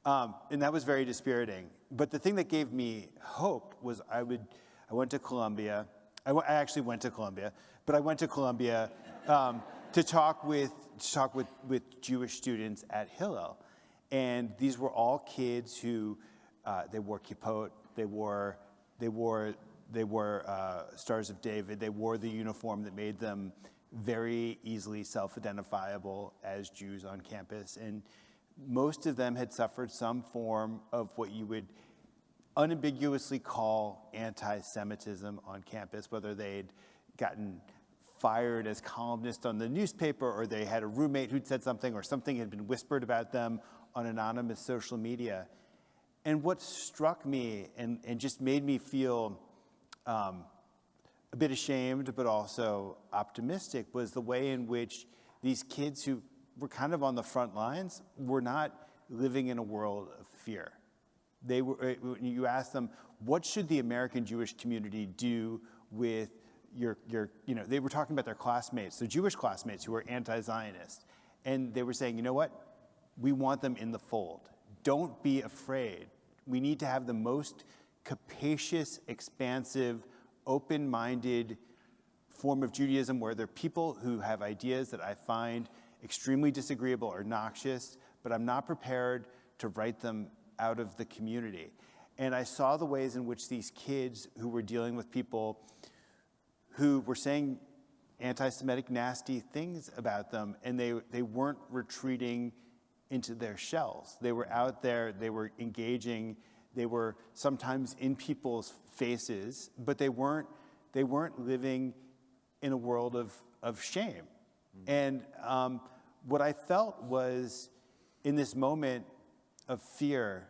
And that was very dispiriting. But the thing that gave me hope was I went to Columbia. I actually went to Columbia, but I went to Columbia to talk with Jewish students at Hillel. And these were all kids who they wore kippot, they wore Stars of David, they wore the uniform that made them very easily self-identifiable as Jews on campus. And most of them had suffered some form of what you would unambiguously call anti-Semitism on campus, whether they'd gotten fired as columnists on the newspaper, or they had a roommate who'd said something, or something had been whispered about them on anonymous social media. And what struck me and just made me feel a bit ashamed, but also optimistic, was the way in which these kids who were kind of on the front lines were not living in a world of fear. They were, when you ask them, what should the American Jewish community do with your they were talking about their classmates, their Jewish classmates who were anti-Zionist. And they were saying, you know what? We want them in the fold. Don't be afraid. We need to have the most capacious, expansive, open-minded form of Judaism where there are people who have ideas that I find extremely disagreeable or noxious, but I'm not prepared to write them out of the community. And I saw the ways in which these kids who were dealing with people who were saying anti-Semitic nasty things about them, and they weren't retreating into their shells. They were out there, they were engaging, they were sometimes in people's faces, but they weren't living in a world of shame. And what I felt was, in this moment of fear,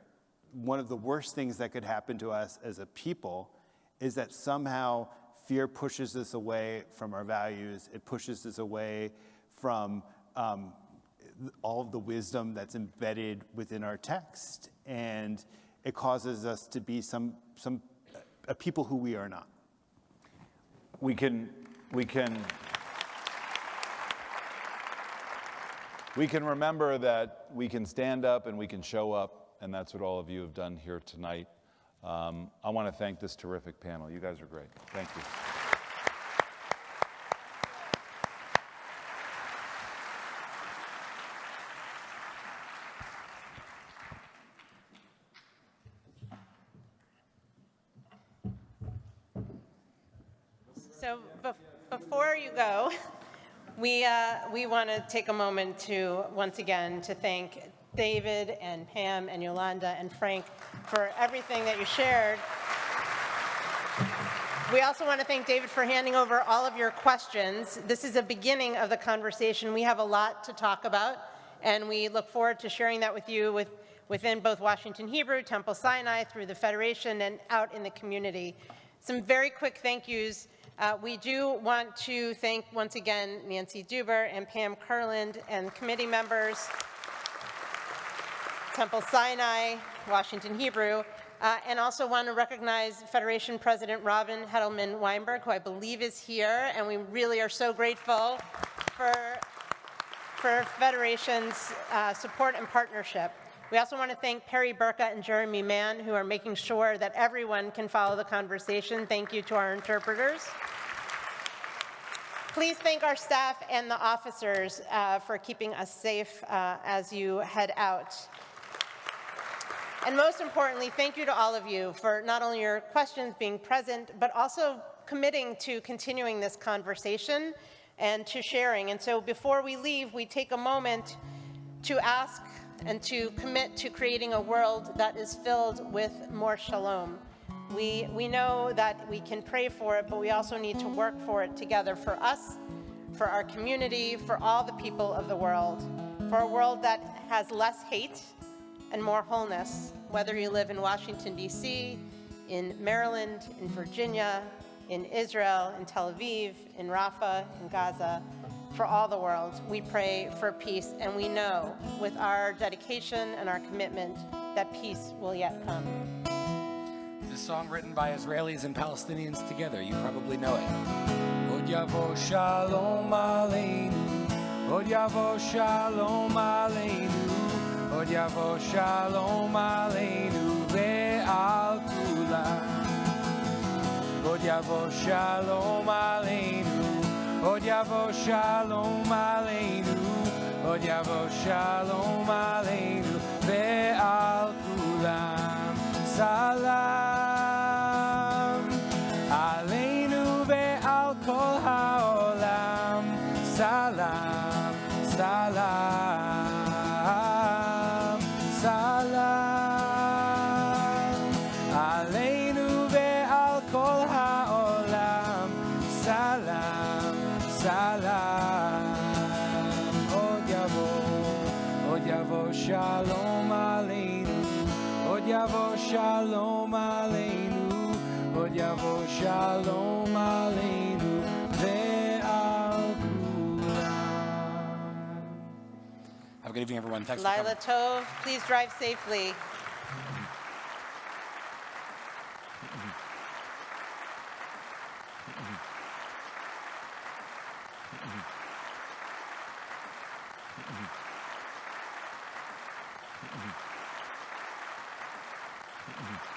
one of the worst things that could happen to us as a people is that somehow fear pushes us away from our values. It pushes us away from all of the wisdom that's embedded within our text, and it causes us to be a people who we are not. We can remember that we can stand up and we can show up, and that's what all of you have done here tonight. I want to thank this terrific panel. You guys are great. Thank you. So before you go, we want to take a moment to, once again, to thank David and Pam and Yolanda and Frank for everything that you shared. We also want to thank David for handing over all of your questions. This is a beginning of the conversation. We have a lot to talk about, and we look forward to sharing that with you within both Washington Hebrew, Temple Sinai, through the Federation, and out in the community. Some very quick thank yous. We do want to thank, once again, Nancy Duber and Pam Kurland and committee members, Temple Sinai, Washington Hebrew, and also want to recognize Federation President Robin Hedelman-Weinberg, who I believe is here, and we really are so grateful for Federation's support and partnership. We also want to thank Perry Burka and Jeremy Mann, who are making sure that everyone can follow the conversation. Thank you to our interpreters. Please thank our staff and the officers for keeping us safe as you head out. And most importantly, thank you to all of you for not only your questions, being present, but also committing to continuing this conversation and to sharing. And so before we leave, we take a moment to ask and to commit to creating a world that is filled with more shalom. We know that we can pray for it, but we also need to work for it together, for us, for our community, for all the people of the world, for a world that has less hate and more wholeness, whether you live in Washington, D.C., in Maryland, in Virginia, in Israel, in Tel Aviv, in Rafah, in Gaza. For all the world, we pray for peace, and we know with our dedication and our commitment that peace will yet come. This song written by Israelis and Palestinians together, you probably know it. Od yavo shalom aleinu, od yavo shalom aleinu, od yavo shalom aleinu ve'al kulam. Od yavo shalom aleinu, od yavo shalom aleinu, od yavo shalom aleinu ve'al kulam. Salam aleinu ve'al kol ha'olam. Salam, salam, salam aleinu ve'al kol ha'olam. Salam, salam. Od yavo shalom aleinu. Od yavo shalom aleinu, od yavo shalom aleinu. a good evening, everyone. Thanks for coming. Lila Tov, please drive safely. Mm-hmm.